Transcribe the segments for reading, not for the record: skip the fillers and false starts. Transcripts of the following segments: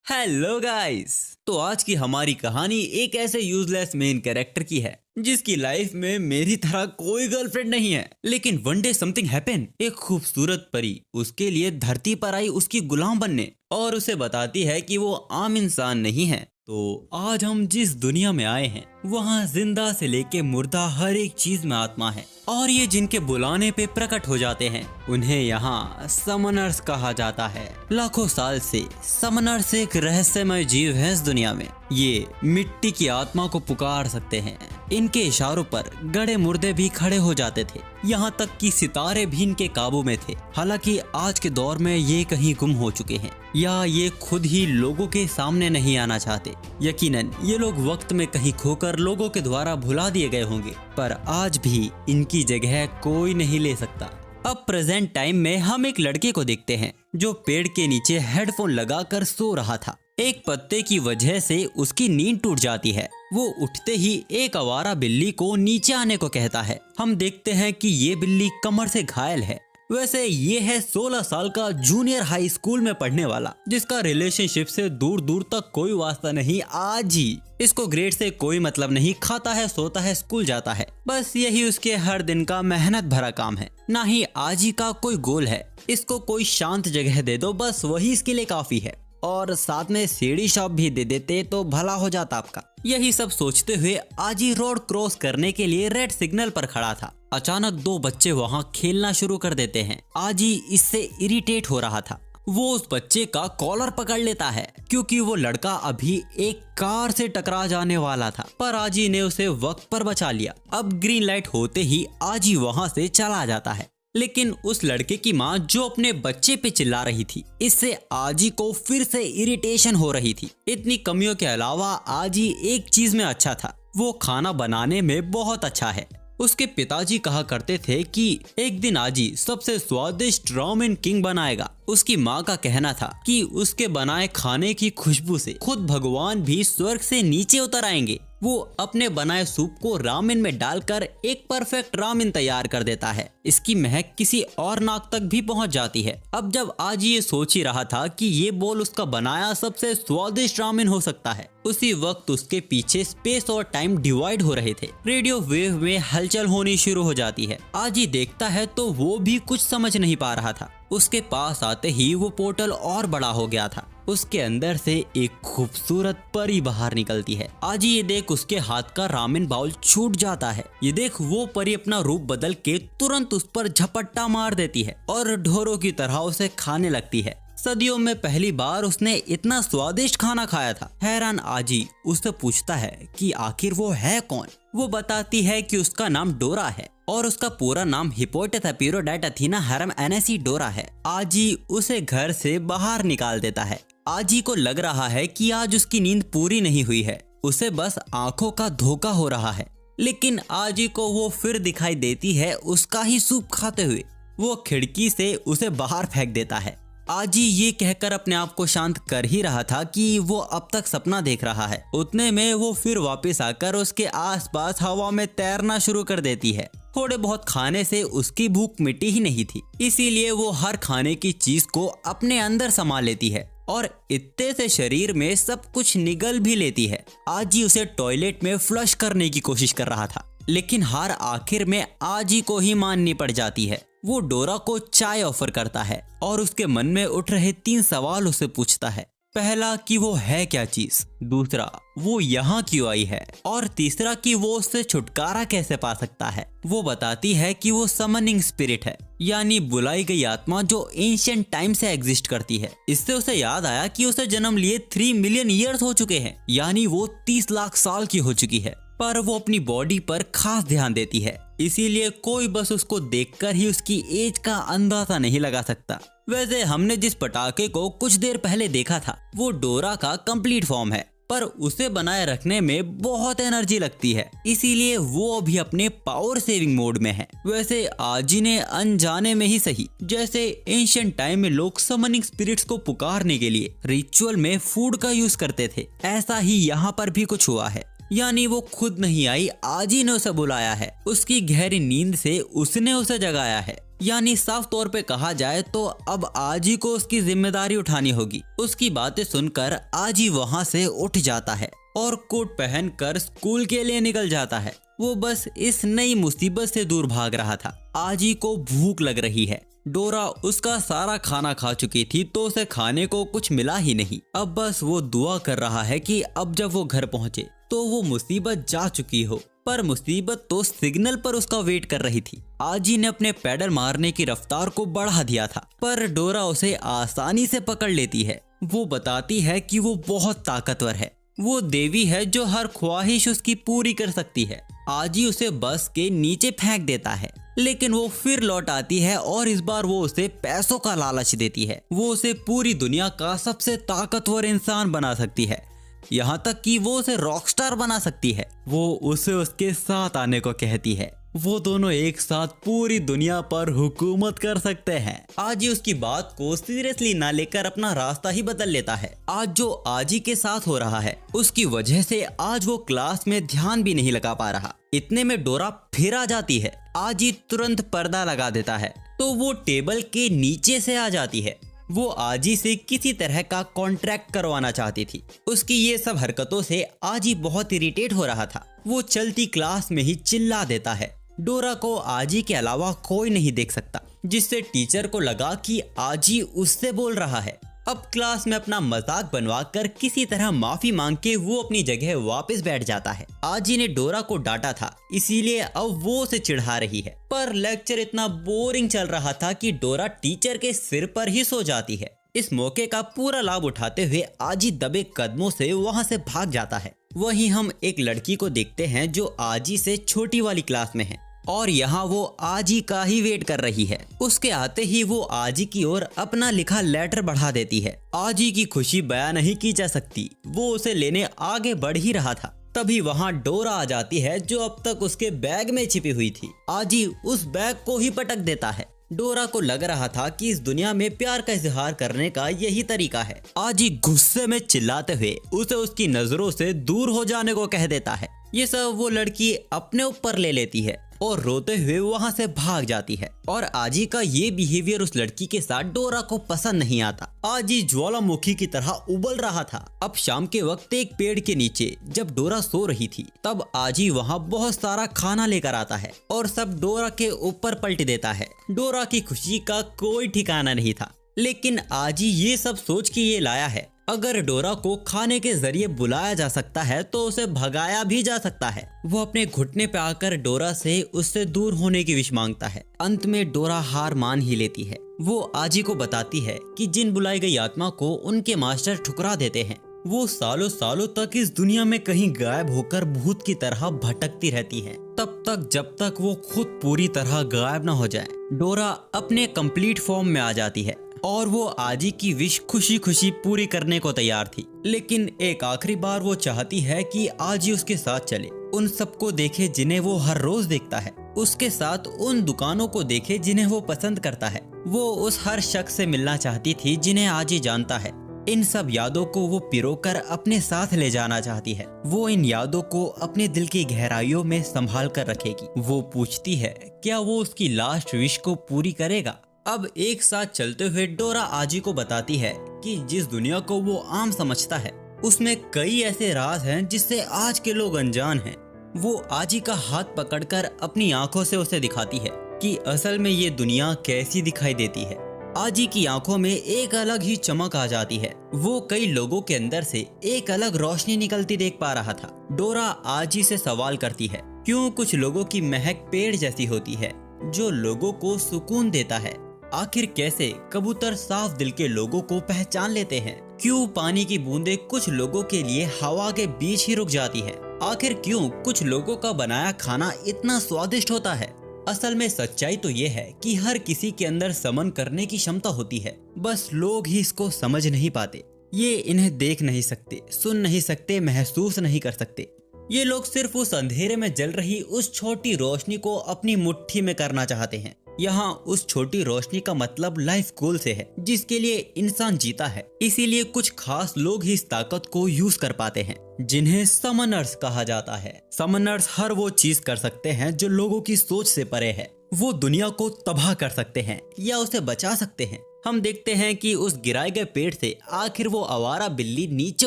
Hello guys. तो आज की हमारी कहानी एक ऐसे यूजलेस मेन कैरेक्टर की है जिसकी लाइफ में मेरी तरह कोई गर्लफ्रेंड नहीं है, लेकिन वन डे समथिंग हैपन। एक खूबसूरत परी उसके लिए धरती पर आई उसकी गुलाम बनने और उसे बताती है कि वो आम इंसान नहीं है। तो आज हम जिस दुनिया में आए हैं वहाँ जिंदा से लेके मुर्दा हर एक चीज में आत्मा है और ये जिनके बुलाने पे प्रकट हो जाते हैं उन्हें यहाँ समनर्स कहा जाता है। लाखों साल से समनर्स एक रहस्यमय जीव है इस दुनिया में। ये मिट्टी की आत्मा को पुकार सकते हैं। इनके इशारों पर गड़े मुर्दे भी खड़े हो जाते थे, यहाँ तक कि सितारे भी इनके काबू में थे। हालांकि आज के दौर में ये कहीं गुम हो चुके हैं या ये खुद ही लोगों के सामने नहीं आना चाहते। यकीनन ये लोग वक्त में कहीं खोकर लोगों के द्वारा भुला दिए गए होंगे, पर आज भी इनकी जगह कोई नहीं ले सकता। अब प्रेजेंट टाइम में हम एक लड़के को देखते हैं जो पेड़ के नीचे हेडफोन लगाकर सो रहा था। एक पत्ते की वजह से उसकी नींद टूट जाती है। वो उठते ही एक आवारा बिल्ली को नीचे आने को कहता है। हम देखते हैं कि ये बिल्ली कमर से घायल है। वैसे ये है 16 साल का जूनियर हाई स्कूल में पढ़ने वाला जिसका रिलेशनशिप से दूर दूर तक कोई वास्ता नहीं। आज ही इसको ग्रेड से कोई मतलब नहीं, खाता है, सोता है, स्कूल जाता है, बस यही उसके हर दिन का मेहनत भरा काम है। ना ही आज ही का कोई गोल है। इसको कोई शांत जगह दे दो, बस वही इसके लिए काफी है, और साथ में सीढ़ी शॉप भी दे देते तो भला हो जाता आपका। यही सब सोचते हुए आजी रोड क्रॉस करने के लिए रेड सिग्नल पर खड़ा था। अचानक दो बच्चे वहां खेलना शुरू कर देते हैं। आजी इससे इरिटेट हो रहा था। वो उस बच्चे का कॉलर पकड़ लेता है क्योंकि वो लड़का अभी एक कार से टकरा जाने वाला था, पर आजी ने उसे वक्त पर बचा लिया। अब ग्रीन लाइट होते ही आजी वहां से चला जाता है, लेकिन उस लड़के की माँ जो अपने बच्चे पे चिल्ला रही थी, इससे आजी को फिर से इरिटेशन हो रही थी। इतनी कमियों के अलावा आजी एक चीज में अच्छा था, वो खाना बनाने में बहुत अच्छा है। उसके पिताजी कहा करते थे कि एक दिन आजी सबसे स्वादिष्ट रामेन किंग बनाएगा। उसकी माँ का कहना था कि उसके बनाए खाने की खुशबू से खुद भगवान भी स्वर्ग से नीचे उतर आएंगे। वो अपने बनाए सूप को रामेन में डालकर एक परफेक्ट रामेन तैयार कर देता है। इसकी महक किसी और नाक तक भी पहुंच जाती है। अब जब आज ये सोच ही रहा था कि ये बोल उसका बनाया सबसे स्वादिष्ट रामेन हो सकता है, उसी वक्त उसके पीछे स्पेस और टाइम डिवाइड हो रहे थे। रेडियो वेव में हलचल होनी शुरू हो जाती है। आज ही देखता है तो वो भी कुछ समझ नहीं पा रहा था। उसके पास आते ही वो पोर्टल और बड़ा हो गया था। उसके अंदर से एक खूबसूरत परी बाहर निकलती है। आज ये देख उसके हाथ का रामेन बाउल छूट जाता है। ये देख वो परी अपना रूप बदल के तुरंत उस पर झपट्टा मार देती है और ढोरों की तरह उसे खाने लगती है। सदियों में पहली बार उसने इतना स्वादिष्ट खाना खाया था। हैरान आजी उससे पूछता है कि आखिर वो है कौन। वो बताती है कि उसका नाम डोरा है और उसका पूरा नाम हिप्पोटाथेपिरोडाइट हरम एनेसी डोरा है। आजी उसे घर से बाहर निकाल देता है। आजी को लग रहा है कि आज उसकी नींद पूरी नहीं हुई है, उसे बस आंखों का धोखा हो रहा है। लेकिन आजी को वो फिर दिखाई देती है उसका ही सूप खाते हुए। वो खिड़की से उसे बाहर फेंक देता है। आजी ये कहकर अपने आप को शांत कर ही रहा था कि वो अब तक सपना देख रहा है। उतने में वो फिर वापस आकर उसके आसपास हवा में तैरना शुरू कर देती है। थोड़े बहुत खाने से उसकी भूख मिटी ही नहीं थी, इसीलिए वो हर खाने की चीज को अपने अंदर समा लेती है और इतने से शरीर में सब कुछ निगल भी लेती है। आजी उसे टॉयलेट में फ्लश करने की कोशिश कर रहा था, लेकिन हार आखिर में आजी को ही माननी पड़ जाती है। वो डोरा को चाय ऑफर करता है और उसके मन में उठ रहे 3 सवाल उसे पूछता है। पहला कि वो है क्या चीज, दूसरा वो यहाँ क्यों आई है, और तीसरा कि वो उससे छुटकारा कैसे पा सकता है। वो बताती है कि वो समनिंग स्पिरिट है, यानी बुलाई गई आत्मा जो एंशिएंट टाइम से एग्जिस्ट करती है। इससे उसे याद आया कि उसे जन्म लिए 3 मिलियन ईयर्स हो चुके हैं, यानी वो 30 लाख साल की हो चुकी है। पर वो अपनी बॉडी पर खास ध्यान देती है, इसीलिए कोई बस उसको देखकर ही उसकी एज का अंदाजा नहीं लगा सकता। वैसे हमने जिस पटाखे को कुछ देर पहले देखा था वो डोरा का कंप्लीट फॉर्म है, पर उसे बनाए रखने में बहुत एनर्जी लगती है, इसीलिए वो अभी अपने पावर सेविंग मोड में है। वैसे आजी ने अनजाने में ही सही, जैसे एंशिएंट टाइम में लोग समनिंग स्पिरिट्स को पुकारने के लिए रिचुअल में फूड का यूज करते थे, ऐसा ही यहाँ पर भी कुछ हुआ है। यानी वो खुद नहीं आई, आजी ने उसे बुलाया है। उसकी गहरी नींद से उसने उसे जगाया है। यानी साफ तौर पे कहा जाए तो अब आजी को उसकी जिम्मेदारी उठानी होगी। उसकी बातें सुनकर आजी वहाँ से उठ जाता है और कोट पहनकर स्कूल के लिए निकल जाता है। वो बस इस नई मुसीबत से दूर भाग रहा था। आजी को भूख लग रही है। डोरा उसका सारा खाना खा चुकी थी तो उसे खाने को कुछ मिला ही नहीं। अब बस वो दुआ कर रहा है कि अब जब वो घर पहुंचे तो वो मुसीबत जा चुकी हो। पर मुसीबत तो सिग्नल पर उसका वेट कर रही थी। आजी ने अपने पैडल मारने की रफ्तार को बढ़ा दिया था, पर डोरा उसे आसानी से पकड़ लेती है। वो बताती है कि वो बहुत ताकतवर है, वो देवी है जो हर ख्वाहिश उसकी पूरी कर सकती है। आजी उसे बस के नीचे फेंक देता है, लेकिन वो फिर लौट आती है और इस बार वो उसे पैसों का लालच देती है। वो उसे पूरी दुनिया का सबसे ताकतवर इंसान बना सकती है, यहाँ तक कि वो उसे रॉकस्टार बना सकती है। वो उसे उसके साथ आने को कहती है। वो दोनों एक साथ पूरी दुनिया पर हुकूमत कर सकते हैं। आजी उसकी बात को सीरियसली ना लेकर अपना रास्ता ही बदल लेता है। आज जो आजी के साथ हो रहा है उसकी वजह से आज वो क्लास में ध्यान भी नहीं लगा पा रहा। इतने में डोरा फिर आ जाती है। आजी तुरंत पर्दा लगा देता है तो वो टेबल के नीचे से आ जाती है। वो आजी से किसी तरह का कॉन्ट्रैक्ट करवाना चाहती थी। उसकी ये सब हरकतों से आजी बहुत इरिटेट हो रहा था। वो चलती क्लास में ही चिल्ला देता है। डोरा को आजी के अलावा कोई नहीं देख सकता, जिससे टीचर को लगा कि आजी उससे बोल रहा है। अब क्लास में अपना मजाक बनवा कर किसी तरह माफी मांग के वो अपनी जगह वापस बैठ जाता है। आजी ने डोरा को डांटा था, इसीलिए अब वो उसे चिढ़ा रही है। पर लेक्चर इतना बोरिंग चल रहा था कि डोरा टीचर के सिर पर ही सो जाती है। इस मौके का पूरा लाभ उठाते हुए आजी दबे कदमों से वहाँ से भाग जाता है। वहीं हम एक लड़की को देखते हैं जो आजी से छोटी वाली क्लास में है और यहाँ वो आजी का ही वेट कर रही है। उसके आते ही वो आजी की ओर अपना लिखा लेटर बढ़ा देती है। आजी की खुशी बयां नहीं की जा सकती। वो उसे लेने आगे बढ़ ही रहा था, तभी वहाँ डोरा आ जाती है जो अब तक उसके बैग में छिपी हुई थी। आजी उस बैग को ही पटक देता है। डोरा को लग रहा था कि इस दुनिया में प्यार का इजहार करने का यही तरीका है। आजी गुस्से में चिल्लाते हुए उसे उसकी नजरों से दूर हो जाने को कह देता है। ये सब वो लड़की अपने ऊपर ले लेती है और रोते हुए वहाँ से भाग जाती है। और आजी का ये बिहेवियर उस लड़की के साथ डोरा को पसंद नहीं आता। आजी ज्वालामुखी की तरह उबल रहा था। अब शाम के वक्त एक पेड़ के नीचे जब डोरा सो रही थी तब आजी वहाँ बहुत सारा खाना लेकर आता है और सब डोरा के ऊपर पलट देता है। डोरा की खुशी का कोई ठिकाना नहीं था, लेकिन आजी ये सब सोच के ये लाया है अगर डोरा को खाने के जरिए बुलाया जा सकता है तो उसे भगाया भी जा सकता है। वो अपने घुटने पे आकर डोरा से उससे दूर होने की विश मांगता है। अंत में डोरा हार मान ही लेती है। वो आजी को बताती है कि जिन बुलाई गई आत्मा को उनके मास्टर ठुकरा देते हैं। वो सालों सालों तक इस दुनिया में कहीं गायब होकर भूत की तरह भटकती रहती है, तब तक जब तक वो खुद पूरी तरह गायब न हो जाए। डोरा अपने कंप्लीट फॉर्म में आ जाती है और वो आजी की विश खुशी खुशी पूरी करने को तैयार थी। लेकिन एक आखिरी बार वो चाहती है कि आजी उसके साथ चले, उन सबको देखे जिन्हें वो हर रोज देखता है, उसके साथ उन दुकानों को देखे जिन्हें वो पसंद करता है। वो उस हर शख्स से मिलना चाहती थी जिन्हें आजी जानता है। इन सब यादों को वो पिरोकर अपने साथ ले जाना चाहती है। वो इन यादों को अपने दिल की गहराइयों में संभाल कर रखेगी। वो पूछती है क्या वो उसकी लास्ट विश को पूरी करेगा। अब एक साथ चलते हुए डोरा आजी को बताती है कि जिस दुनिया को वो आम समझता है उसमें कई ऐसे राज हैं जिससे आज के लोग अनजान हैं। वो आजी का हाथ पकड़कर अपनी आंखों से उसे दिखाती है कि असल में ये दुनिया कैसी दिखाई देती है। आजी की आंखों में एक अलग ही चमक आ जाती है। वो कई लोगों के अंदर से एक अलग रोशनी निकलती देख पा रहा था। डोरा आजी से सवाल करती है क्यों कुछ लोगों की महक पेड़ जैसी होती है जो लोगों को सुकून देता है। आखिर कैसे कबूतर साफ दिल के लोगों को पहचान लेते हैं। क्यों पानी की बूंदें कुछ लोगों के लिए हवा के बीच ही रुक जाती है। आखिर क्यों कुछ लोगों का बनाया खाना इतना स्वादिष्ट होता है। असल में सच्चाई तो ये है कि हर किसी के अंदर समन करने की क्षमता होती है, बस लोग ही इसको समझ नहीं पाते। ये इन्हें देख नहीं सकते, सुन नहीं सकते, महसूस नहीं कर सकते। ये लोग सिर्फ उस अंधेरे में जल रही उस छोटी रोशनी को अपनी मुट्ठी में करना चाहते हैं। यहाँ उस छोटी रोशनी का मतलब लाइफ गोल से है जिसके लिए इंसान जीता है। इसीलिए कुछ खास लोग ही इस ताकत को यूज कर पाते हैं, जिन्हें समनर्स कहा जाता है। समनर्स हर वो चीज कर सकते हैं जो लोगों की सोच से परे है। वो दुनिया को तबाह कर सकते हैं या उसे बचा सकते हैं। हम देखते हैं कि उस गिराए गए पेड़ से आखिर वो आवारा बिल्ली नीचे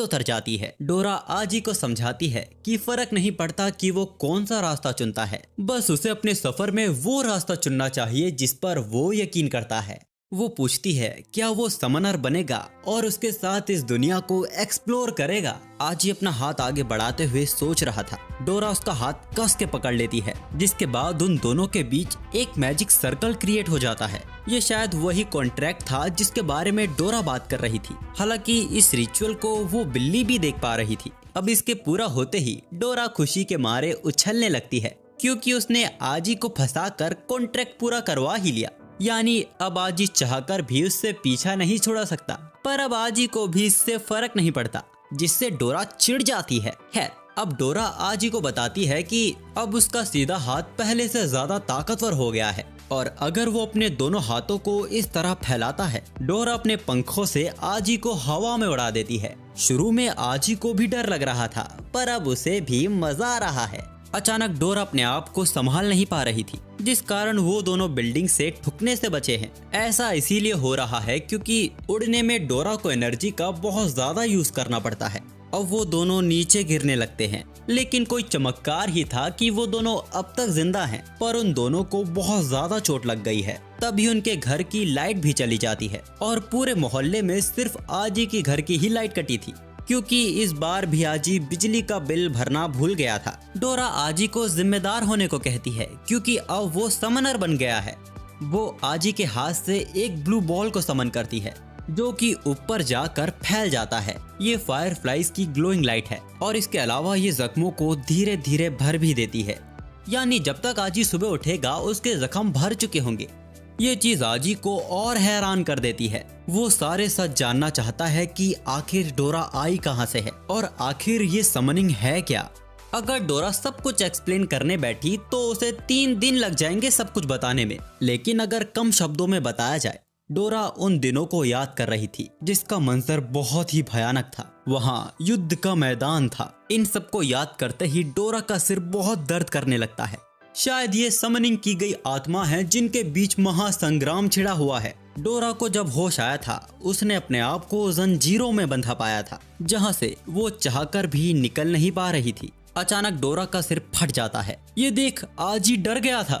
उतर जाती है। डोरा आजी को समझाती है कि फर्क नहीं पड़ता कि वो कौन सा रास्ता चुनता है, बस उसे अपने सफर में वो रास्ता चुनना चाहिए जिस पर वो यकीन करता है। वो पूछती है क्या वो समनर बनेगा और उसके साथ इस दुनिया को एक्सप्लोर करेगा। आजी अपना हाथ आगे बढ़ाते हुए सोच रहा था। डोरा उसका हाथ कस के पकड़ लेती है, जिसके बाद उन दोनों के बीच एक मैजिक सर्कल क्रिएट हो जाता है। ये शायद वही कॉन्ट्रैक्ट था जिसके बारे में डोरा बात कर रही थी। हालांकि इस रिचुअल को वो बिल्ली भी देख पा रही थी। अब इसके पूरा होते ही डोरा खुशी के मारे उछलने लगती है, क्योंकि उसने आजी को फंसाकर कॉन्ट्रैक्ट पूरा करवा ही लिया। यानी अब आजी चाहकर भी उससे पीछा नहीं छोड़ा सकता। पर अब आजी को भी इससे फर्क नहीं पड़ता, जिससे डोरा चिढ़ जाती है। खैर, अब डोरा आजी को बताती है कि अब उसका सीधा हाथ पहले से ज्यादा ताकतवर हो गया है और अगर वो अपने दोनों हाथों को इस तरह फैलाता है, डोरा अपने पंखों से आजी को हवा में उड़ा देती है। शुरू में आजी को भी डर लग रहा था, पर अब उसे भी मजा आ रहा है। अचानक डोरा अपने आप को संभाल नहीं पा रही थी, जिस कारण वो दोनों बिल्डिंग से ठुकने से बचे हैं। ऐसा इसीलिए हो रहा है क्योंकि उड़ने में डोरा को एनर्जी का बहुत ज्यादा यूज करना पड़ता है। अब वो दोनों नीचे गिरने लगते हैं, लेकिन कोई चमत्कार ही था कि वो दोनों अब तक जिंदा हैं, पर उन दोनों को बहुत ज्यादा चोट लग गई है। तभी उनके घर की लाइट भी चली जाती है और पूरे मोहल्ले में सिर्फ आजी की घर की ही लाइट कटी थी, क्योंकि इस बार भी आजी बिजली का बिल भरना भूल गया था। डोरा आजी को जिम्मेदार होने को कहती है, क्योंकि अब वो समनर बन गया है। वो आजी के हाथ से एक ब्लू बॉल को समन करती है, जो कि ऊपर जाकर फैल जाता है। ये फायरफ्लाइज की ग्लोइंग लाइट है और इसके अलावा ये जख्मों को धीरे धीरे भर भी देती है। यानी जब तक आजी सुबह उठेगा उसके जख्म भर चुके होंगे। ये चीज आजी को और हैरान कर देती है। वो सारे सच जानना चाहता है कि आखिर डोरा आई कहाँ से है और आखिर ये समनिंग है क्या। अगर डोरा सब कुछ एक्सप्लेन करने बैठी तो उसे 3 दिन लग जाएंगे सब कुछ बताने में, लेकिन अगर कम शब्दों में बताया जाए। डोरा उन दिनों को याद कर रही थी जिसका मंजर बहुत ही भयानक था। वहाँ युद्ध का मैदान था। इन सबको याद करते ही डोरा का सिर बहुत दर्द करने लगता है। शायद ये समनिंग की गई आत्मा है जिनके बीच महासंग्राम छिड़ा हुआ है। डोरा को जब होश आया था उसने अपने आप को जंजीरों में बंधा पाया था, जहाँ से वो चाहकर भी निकल नहीं पा रही थी। अचानक डोरा का सिर फट जाता है। ये देख आजी डर गया था,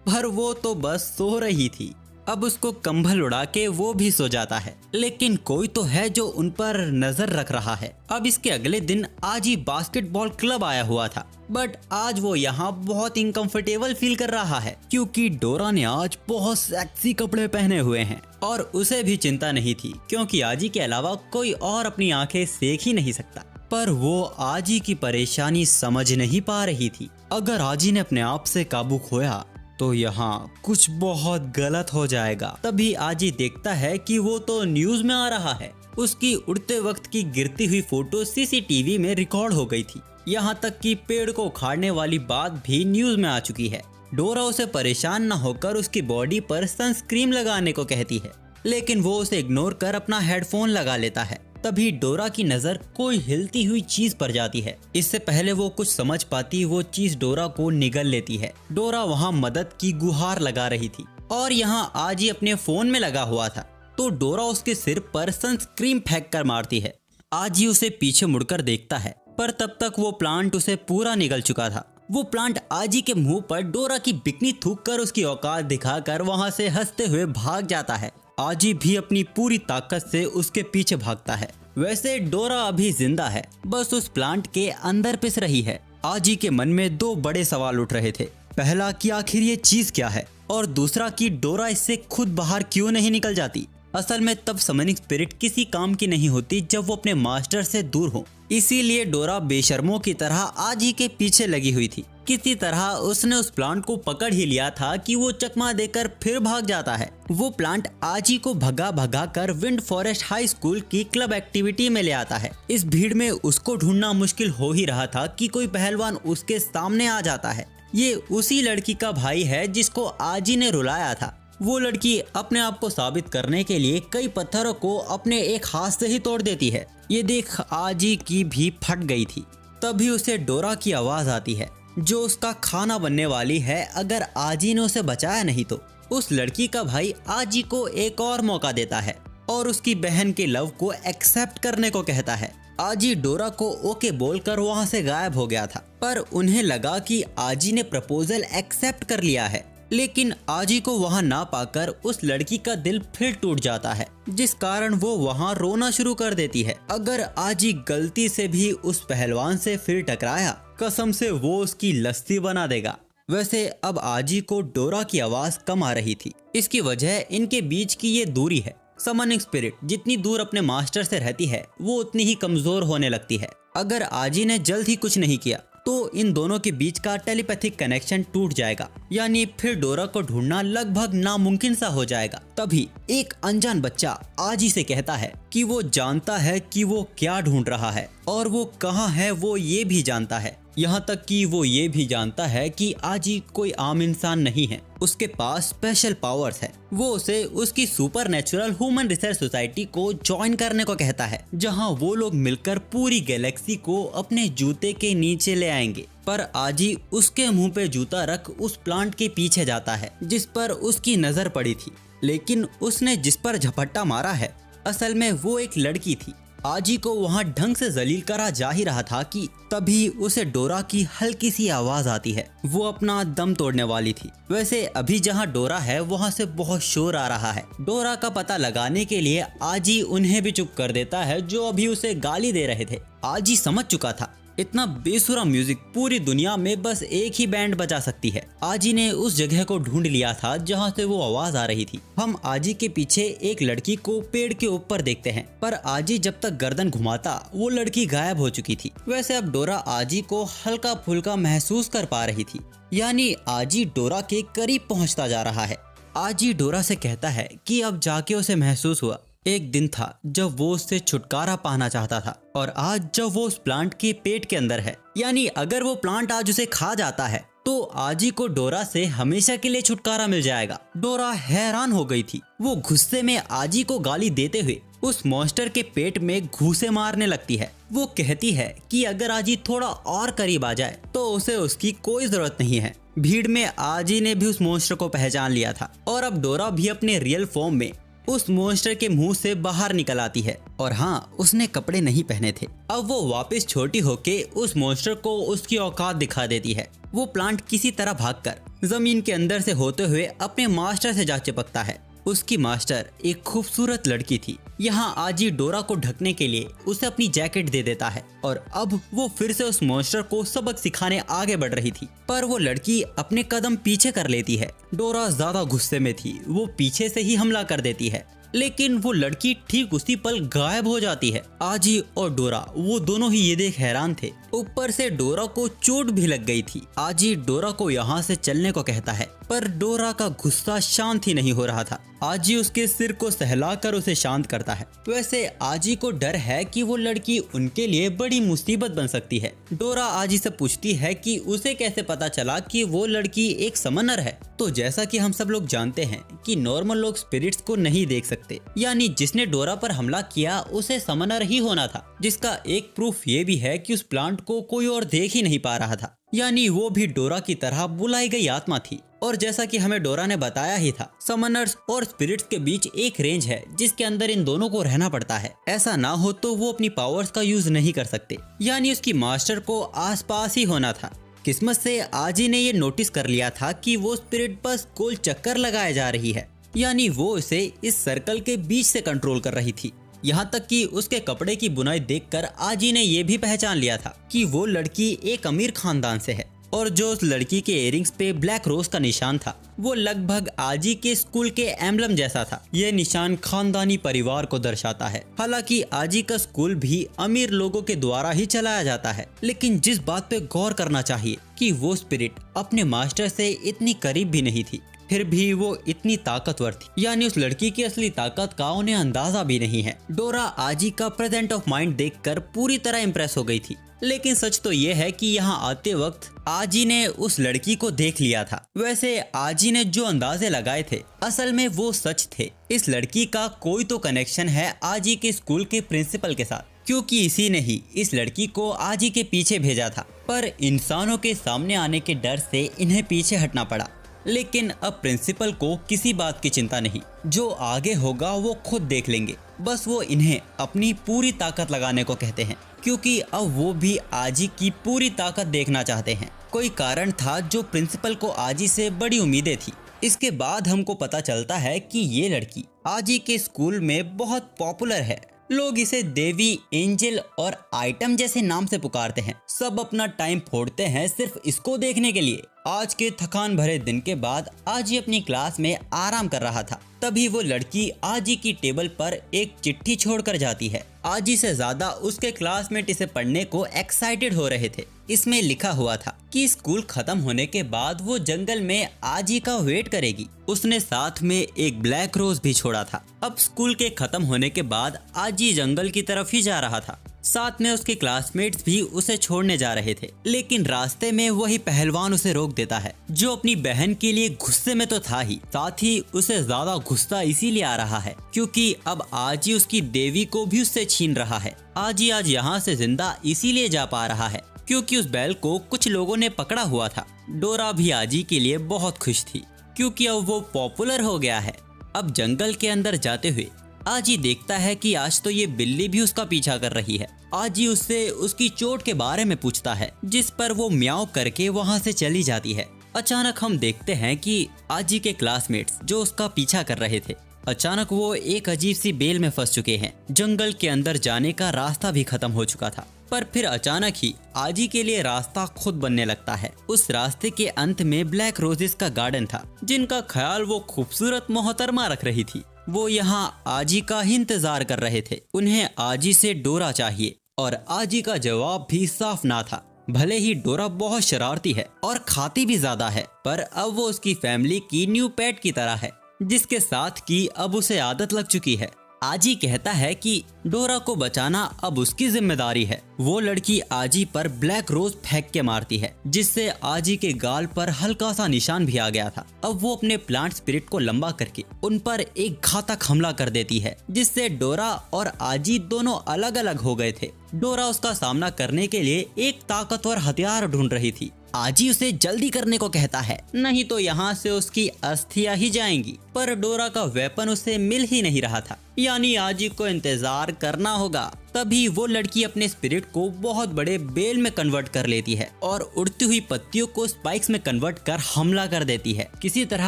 पर वो तो बस सो रही थी। अब उसको कंबल उड़ा के वो भी सो जाता है, लेकिन कोई तो है जो उन पर नजर रख रहा है। अब इसके अगले दिन आजी बास्केटबॉल क्लब आया हुआ था, बट आज वो यहाँ बहुत इनकम्फर्टेबल फील कर रहा है, क्योंकि डोरा ने आज बहुत सेक्सी कपड़े पहने हुए हैं और उसे भी चिंता नहीं थी, क्योंकि आजी के अलावा कोई और अपनी आंखें सेक ही नहीं सकता। पर वो आजी की परेशानी समझ नहीं पा रही थी। अगर आजी ने अपने आप से काबू खोया तो यहाँ कुछ बहुत गलत हो जाएगा। तभी आजी देखता है कि वो तो न्यूज में आ रहा है। उसकी उड़ते वक्त की गिरती हुई फोटो सीसीटीवी में रिकॉर्ड हो गई थी। यहाँ तक कि पेड़ को उखाड़ने वाली बात भी न्यूज में आ चुकी है। डोरा उसे परेशान न होकर उसकी बॉडी पर सनस्क्रीन लगाने को कहती है, लेकिन वो उसे इग्नोर कर अपना हेडफोन लगा लेता है। तभी डोरा की नजर कोई हिलती हुई चीज पर जाती है। इससे पहले वो कुछ समझ पाती वो चीज डोरा को निगल लेती है। डोरा वहाँ मदद की गुहार लगा रही थी और यहाँ आजी अपने फोन में लगा हुआ था, तो डोरा उसके सिर पर सनस्क्रीन फेंक कर मारती है। आजी उसे पीछे मुड़कर देखता है, पर तब तक वो प्लांट उसे पूरा निगल चुका था। वो प्लांट आजी के मुंह पर डोरा की बिकनी थूक कर उसकी औकात दिखाकर वहाँ से हंसते हुए भाग जाता है। आजी भी अपनी पूरी ताकत से उसके पीछे भागता है। वैसे डोरा अभी जिंदा है, बस उस प्लांट के अंदर पिस रही है। आजी के मन में 2 बड़े सवाल उठ रहे थे। पहला कि आखिर ये चीज क्या है, और दूसरा कि डोरा इससे खुद बाहर क्यों नहीं निकल जाती। असल में तब समनिंग स्पिरिट किसी काम की नहीं होती जब वो अपने मास्टर से दूर हो। इसीलिए डोरा बेशर्मों की तरह आजी के पीछे लगी हुई थी। किसी तरह उसने उस प्लांट को पकड़ ही लिया था कि वो चकमा देकर फिर भाग जाता है। वो प्लांट आजी को भगा भगा कर विंड फॉरेस्ट हाई स्कूल की क्लब एक्टिविटी में ले आता है। इस भीड़ में उसको ढूंढना मुश्किल हो ही रहा था कि कोई पहलवान उसके सामने आ जाता है। ये उसी लड़की का भाई है जिसको आजी ने रुलाया था। वो लड़की अपने आप को साबित करने के लिए कई पत्थरों को अपने एक हाथ से ही तोड़ देती है। ये देख आजी की भी फट गई थी। तभी उसे डोरा की आवाज आती है जो उसका खाना बनने वाली है अगर आजी ने उसे बचाया नहीं तो। उस लड़की का भाई आजी को एक और मौका देता है और उसकी बहन के लव को एक्सेप्ट करने को कहता है। आजी डोरा को ओके बोलकर वहां से गायब हो गया था, पर उन्हें लगा कि आजी ने प्रपोजल एक्सेप्ट कर लिया है। लेकिन आजी को वहां ना पाकर उस लड़की का दिल फिर टूट जाता है, जिस कारण वो वहां रोना शुरू कर देती है। अगर आजी गलती से भी उस पहलवान से फिर टकराया, कसम से वो उसकी लस्सी बना देगा। वैसे अब आजी को डोरा की आवाज कम आ रही थी। इसकी वजह इनके बीच की ये दूरी है। समनिंग स्पिरिट जितनी दूर अपने मास्टर से रहती है वो उतनी ही कमजोर होने लगती है। अगर आजी ने जल्द ही कुछ नहीं किया तो इन दोनों के बीच का टेलीपैथिक कनेक्शन टूट जाएगा, यानी फिर डोरा को ढूंढना लगभग नामुमकिन सा हो जाएगा। तभी एक अनजान बच्चा आजी से कहता है कि वो जानता है कि वो क्या ढूंढ रहा है और वो कहाँ है वो ये भी जानता है। यहाँ तक कि वो ये भी जानता है कि आजी कोई आम इंसान नहीं है, उसके पास स्पेशल पावर्स है। वो उसे उसकी super natural human research society को ज्वाइन करने को कहता है, जहाँ वो लोग मिलकर पूरी गैलेक्सी को अपने जूते के नीचे ले आएंगे। पर आजी उसके मुंह पे जूता रख उस प्लांट के पीछे जाता है जिस पर उसकी नजर पड़ी थी, लेकिन उसने जिस पर झपट्टा मारा है असल में वो एक लड़की थी। आजी को वहां ढंग से जलील करा जा ही रहा था कि तभी उसे डोरा की हल्की सी आवाज आती है। वो अपना दम तोड़ने वाली थी। वैसे अभी जहां डोरा है वहां से बहुत शोर आ रहा है। डोरा का पता लगाने के लिए आजी उन्हें भी चुप कर देता है जो अभी उसे गाली दे रहे थे। आजी समझ चुका था इतना बेसुरा म्यूजिक पूरी दुनिया में बस एक ही बैंड बजा सकती है। आजी ने उस जगह को ढूंढ लिया था जहां से वो आवाज आ रही थी। हम आजी के पीछे एक लड़की को पेड़ के ऊपर देखते हैं, पर आजी जब तक गर्दन घुमाता वो लड़की गायब हो चुकी थी। वैसे अब डोरा आजी को हल्का फुल्का महसूस कर पा रही थी, यानी आजी डोरा के करीब पहुंचता जा रहा है। आजी डोरा से कहता है कि अब जाके उसे महसूस हुआ एक दिन था जब वो उससे छुटकारा पाना चाहता था, और आज जब वो उस प्लांट के पेट के अंदर है, यानी अगर वो प्लांट आज उसे खा जाता है तो आजी को डोरा से हमेशा के लिए छुटकारा मिल जाएगा। डोरा हैरान हो गई थी। वो गुस्से में आजी को गाली देते हुए उस मॉन्स्टर के पेट में घूंसे मारने लगती है। वो कहती है कि अगर आजी थोड़ा और करीब आ जाए तो उसे उसकी कोई जरूरत नहीं है। भीड़ में आजी ने भी उस मॉन्स्टर को पहचान लिया था और अब डोरा भी अपने रियल फॉर्म में उस मॉन्स्टर के मुंह से बाहर निकल आती है। और हाँ, उसने कपड़े नहीं पहने थे। अब वो वापस छोटी होके उस मॉन्स्टर को उसकी औकात दिखा देती है। वो प्लांट किसी तरह भागकर जमीन के अंदर से होते हुए अपने मास्टर से जा चिपकता है। उसकी मास्टर एक खूबसूरत लड़की थी। यहाँ आजी डोरा को ढकने के लिए उसे अपनी जैकेट दे देता है और अब वो फिर से उस मॉन्स्टर को सबक सिखाने आगे बढ़ रही थी, पर वो लड़की अपने कदम पीछे कर लेती है। डोरा ज्यादा गुस्से में थी, वो पीछे से ही हमला कर देती है, लेकिन वो लड़की ठीक उसी पल गायब हो जाती है। आजी और डोरा वो दोनों ही ये देख हैरान थे। ऊपर से डोरा को चोट भी लग गई थी। आजी डोरा को यहाँ से चलने को कहता है, पर डोरा का गुस्सा शांत ही नहीं हो रहा था। आजी उसके सिर को सहलाकर उसे शांत करता है। वैसे आजी को डर है कि वो लड़की उनके लिए बड़ी मुसीबत बन सकती है। डोरा आजी से पूछती है कि उसे कैसे पता चला कि वो लड़की एक समनर है। तो जैसा कि हम सब लोग जानते हैं कि नॉर्मल लोग स्पिरिट्स को नहीं देख सकते, यानी जिसने डोरा पर हमला किया उसे समनर ही होना था, जिसका एक प्रूफ ये भी है कि उस प्लांट को कोई और देख ही नहीं पा रहा था, यानी वो भी डोरा की तरह बुलाई गई आत्मा थी। और जैसा कि हमें डोरा ने बताया ही था, समनर्स और स्पिरिट्स के बीच एक रेंज है जिसके अंदर इन दोनों को रहना पड़ता है। ऐसा ना हो तो वो अपनी पावर्स का यूज नहीं कर सकते, यानी उसकी मास्टर को आसपास ही होना था। किस्मत से आजी ने ये नोटिस कर लिया था कि वो स्पिरिट बस गोल चक्कर लगाए जा रही है, यानी वो इसे इस सर्कल के बीच से कंट्रोल कर रही थी। यहाँ तक कि उसके कपड़े की बुनाई देखकर आजी ने ये भी पहचान लिया था कि वो लड़की एक अमीर खानदान से है, और जो उस लड़की के इयरिंग्स पे ब्लैक रोज का निशान था वो लगभग आजी के स्कूल के एम्बलम जैसा था। यह निशान खानदानी परिवार को दर्शाता है। हालांकि आजी का स्कूल भी अमीर लोगों के द्वारा ही चलाया जाता है, लेकिन जिस बात पे गौर करना चाहिए कि वो स्पिरिट अपने मास्टर से इतनी करीब भी नहीं थी। फिर भी वो इतनी ताकतवर थी, यानी उस लड़की की असली ताकत का उन्हें अंदाजा भी नहीं है। डोरा आजी का प्रेजेंट ऑफ माइंड देखकर पूरी तरह इम्प्रेस हो गई थी। लेकिन सच तो ये है कि यहाँ आते वक्त आजी ने उस लड़की को देख लिया था। वैसे आजी ने जो अंदाजे लगाए थे असल में वो सच थे। इस लड़की का कोई तो कनेक्शन है आजी के स्कूल के प्रिंसिपल के साथ, क्योंकि इसी ने ही इस लड़की को आजी के पीछे भेजा था। पर इंसानों के सामने आने के डर से इन्हें पीछे हटना पड़ा। लेकिन अब प्रिंसिपल को किसी बात की चिंता नहीं, जो आगे होगा वो खुद देख लेंगे। बस वो इन्हें अपनी पूरी ताकत लगाने को कहते हैं, क्योंकि अब वो भी आजी की पूरी ताकत देखना चाहते हैं। कोई कारण था जो प्रिंसिपल को आजी से बड़ी उम्मीदें थी। इसके बाद हमको पता चलता है कि ये लड़की आजी के स्कूल में बहुत पॉपुलर है। लोग इसे देवी, एंजल और आइटम जैसे नाम से पुकारते हैं। सब अपना टाइम फोड़ते हैं सिर्फ इसको देखने के लिए। आज के थकान भरे दिन के बाद आजी अपनी क्लास में आराम कर रहा था। तभी वो लड़की आजी की टेबल पर एक चिट्ठी छोड़कर जाती है। आजी से ज्यादा उसके क्लासमेट इसे पढ़ने को एक्साइटेड हो रहे थे। इसमें लिखा हुआ था कि स्कूल खत्म होने के बाद वो जंगल में आजी का वेट करेगी। उसने साथ में एक ब्लैक रोज भी छोड़ा था। अब स्कूल के खत्म होने के बाद आजी जंगल की तरफ ही जा रहा था। साथ में उसके क्लासमेट्स भी उसे छोड़ने जा रहे थे। लेकिन रास्ते में वही पहलवान उसे रोक देता है, जो अपनी बहन के लिए गुस्से में तो था ही, साथ ही उसे ज्यादा गुस्सा इसीलिए आ रहा है क्योंकि अब आजी उसकी देवी को भी उससे छीन रहा है। आजी आज यहाँ से जिंदा इसीलिए जा पा रहा है क्योंकि उस बैल को कुछ लोगों ने पकड़ा हुआ था। डोरा भी आजी के लिए बहुत खुश थी क्योंकि अब वो पॉपुलर हो गया है। अब जंगल के अंदर जाते हुए आजी देखता है कि आज तो ये बिल्ली भी उसका पीछा कर रही है। आजी उससे उसकी चोट के बारे में पूछता है, जिस पर वो म्याऊं करके वहाँ से चली जाती है। अचानक हम देखते हैं कि आजी के क्लासमेट्स जो उसका पीछा कर रहे थे, अचानक वो एक अजीब सी बेल में फंस चुके हैं। जंगल के अंदर जाने का रास्ता भी खत्म हो चुका था। पर फिर अचानक ही आजी के लिए रास्ता खुद बनने लगता है। उस रास्ते के अंत में ब्लैक रोजेस का गार्डन था, जिनका ख्याल वो खूबसूरत मोहतरमा रख रही थी। वो यहाँ आजी का ही इंतजार कर रहे थे। उन्हें आजी से डोरा चाहिए और आजी का जवाब भी साफ ना था। भले ही डोरा बहुत शरारती है और खाती भी ज्यादा है, पर अब वो उसकी फैमिली की न्यू पेट की तरह है, जिसके साथ की अब उसे आदत लग चुकी है। आजी कहता है कि डोरा को बचाना अब उसकी जिम्मेदारी है। वो लड़की आजी पर ब्लैक रोज फेंक के मारती है, जिससे आजी के गाल पर हल्का सा निशान भी आ गया था। अब वो अपने प्लांट स्पिरिट को लंबा करके उन पर एक घातक हमला कर देती है, जिससे डोरा और आजी दोनों अलग अलग हो गए थे। डोरा उसका सामना करने के लिए एक ताकतवर हथियार ढूंढ रही थी। आजी उसे जल्दी करने को कहता है, नहीं तो यहाँ से उसकी अस्थियां ही जाएंगी। पर डोरा का वेपन उसे मिल ही नहीं रहा था, यानी आजी को इंतजार करना होगा। तभी वो लड़की अपने स्पिरिट को बहुत बड़े बेल में कन्वर्ट कर लेती है और उड़ती हुई पत्तियों को स्पाइक्स में कन्वर्ट कर हमला कर देती है। किसी तरह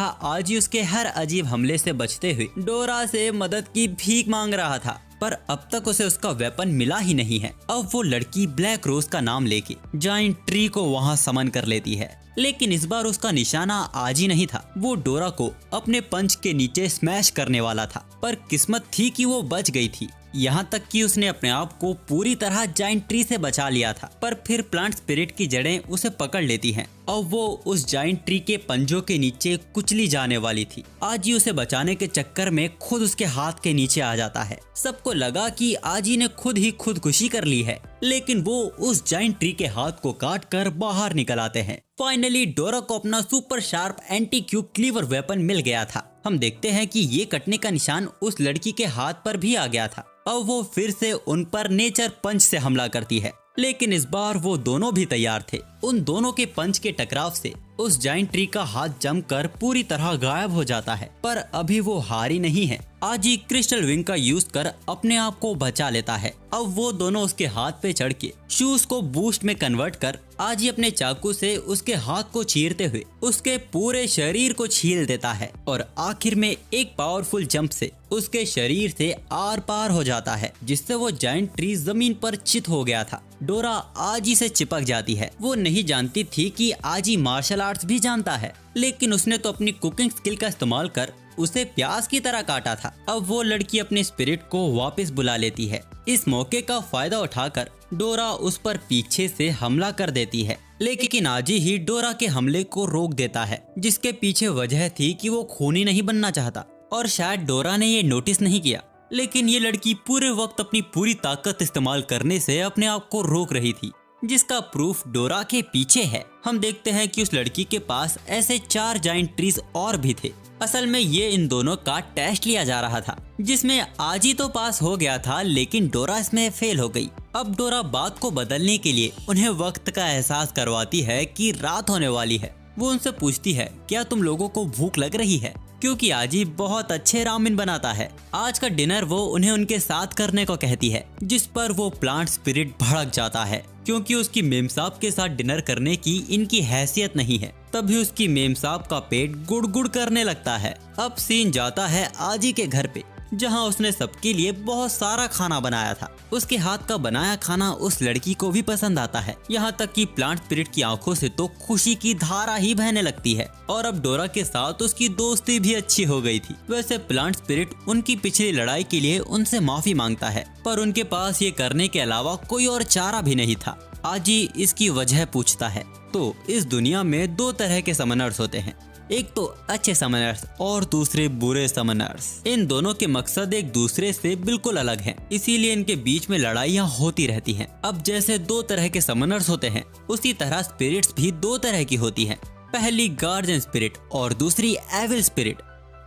आजी उसके हर अजीब हमले से बचते हुए डोरा से मदद की भीख मांग रहा था, पर अब तक उसे उसका वेपन मिला ही नहीं है। अब वो लड़की ब्लैक रोज का नाम लेके जाइंट ट्री को वहाँ समन कर लेती है। लेकिन इस बार उसका निशाना आजी नहीं था। वो डोरा को अपने पंच के नीचे स्मैश करने वाला था, पर किस्मत थी कि वो बच गई थी। यहाँ तक कि उसने अपने आप को पूरी तरह जाइंट ट्री से बचा लिया था। पर फिर प्लांट स्पिरिट की जड़ें उसे पकड़ लेती हैं और वो उस जाइंट ट्री के पंजों के नीचे कुचली जाने वाली थी। आजी उसे बचाने के चक्कर में खुद उसके हाथ के नीचे आ जाता है। सबको लगा कि आजी ने खुद ही खुदकुशी कर ली है, लेकिन वो उस जाइंट ट्री के हाथ को काट कर बाहर निकल आते हैं। फाइनली डोरा को अपना super sharp anti cube cleaver weapon मिल गया था। हम देखते हैं कि ये कटने का निशान उस लड़की के हाथ पर भी आ गया था। अब वो फिर से उन पर नेचर पंच से हमला करती है, लेकिन इस बार वो दोनों भी तैयार थे। उन दोनों के पंच के टकराव से उस जाइंट ट्री का हाथ जमकर पूरी तरह गायब हो जाता है। पर अभी वो हारी नहीं है। आजी क्रिस्टल विंग का यूज कर अपने आप को बचा लेता है। अब वो दोनों उसके हाथ पे चढ़ के शूज को बूस्ट में कन्वर्ट कर आजी अपने चाकू से उसके हाथ को चीरते हुए उसके पूरे शरीर को छील देता है और आखिर में एक पावरफुल जंप से उसके शरीर से आर पार हो जाता है, जिससे वो जाइंट ट्री जमीन पर चित हो गया था। डोरा आजी से चिपक जाती है। वो नहीं जानती थी कि आजी मार्शल आर्ट्स भी जानता है, लेकिन उसने तो अपनी कुकिंग स्किल का इस्तेमाल कर उसे प्याज की तरह काटा था। अब वो लड़की अपने स्पिरिट को वापस बुला लेती है। इस मौके का फायदा उठाकर डोरा उस पर पीछे से हमला कर देती है। लेकिन आजी ही डोरा के हमले को रोक देता है, जिसके पीछे वजह थी कि वो खूनी नहीं बनना चाहता और शायद डोरा ने ये नोटिस नहीं किया। लेकिन ये लड़की पूरे वक्त अपनी पूरी ताकत इस्तेमाल करने से अपने आप को रोक रही थी, जिसका प्रूफ डोरा के पीछे है। हम देखते हैं कि उस लड़की के पास ऐसे 4 जाइंट ट्रीज और भी थे। असल में ये इन दोनों का टेस्ट लिया जा रहा था, जिसमें आजी तो पास हो गया था लेकिन डोरा इसमें फेल हो गई। अब डोरा बात को बदलने के लिए उन्हें वक्त का एहसास करवाती है कि रात होने वाली है। वो उनसे पूछती है, क्या तुम लोगों को भूख लग रही है? क्योंकि आजी बहुत अच्छे रामेन बनाता है। आज का डिनर वो उन्हें उनके साथ करने को कहती है, जिस पर वो प्लांट स्पिरिट भड़क जाता है क्योंकि उसकी मेम साहब के साथ डिनर करने की इनकी हैसियत नहीं है। तभी उसकी मेम साहब का पेट गुड़-गुड़ करने लगता है। अब सीन जाता है आजी के घर पे, जहां उसने सबके लिए बहुत सारा खाना बनाया था। उसके हाथ का बनाया खाना उस लड़की को भी पसंद आता है, यहाँ तक कि प्लांट स्पिरिट की आंखों से तो खुशी की धारा ही बहने लगती है। और अब डोरा के साथ उसकी दोस्ती भी अच्छी हो गई थी। वैसे प्लांट स्पिरिट उनकी पिछली लड़ाई के लिए उनसे माफी मांगता है, पर उनके पास ये करने के अलावा कोई और चारा भी नहीं था। आजी इसकी वजह पूछता है। तो इस दुनिया में 2 तरह के समनर्स होते हैं, एक तो अच्छे समनर्स और दूसरे बुरे समनर्स। इन दोनों के मकसद एक दूसरे से बिल्कुल अलग हैं, इसीलिए इनके बीच में लड़ाइयाँ होती रहती हैं। अब जैसे 2 तरह के समनर्स होते हैं, उसी तरह स्पिरिट्स भी 2 तरह की होती हैं। पहली गार्जियन स्पिरिट और दूसरी एविल स्पिरिट।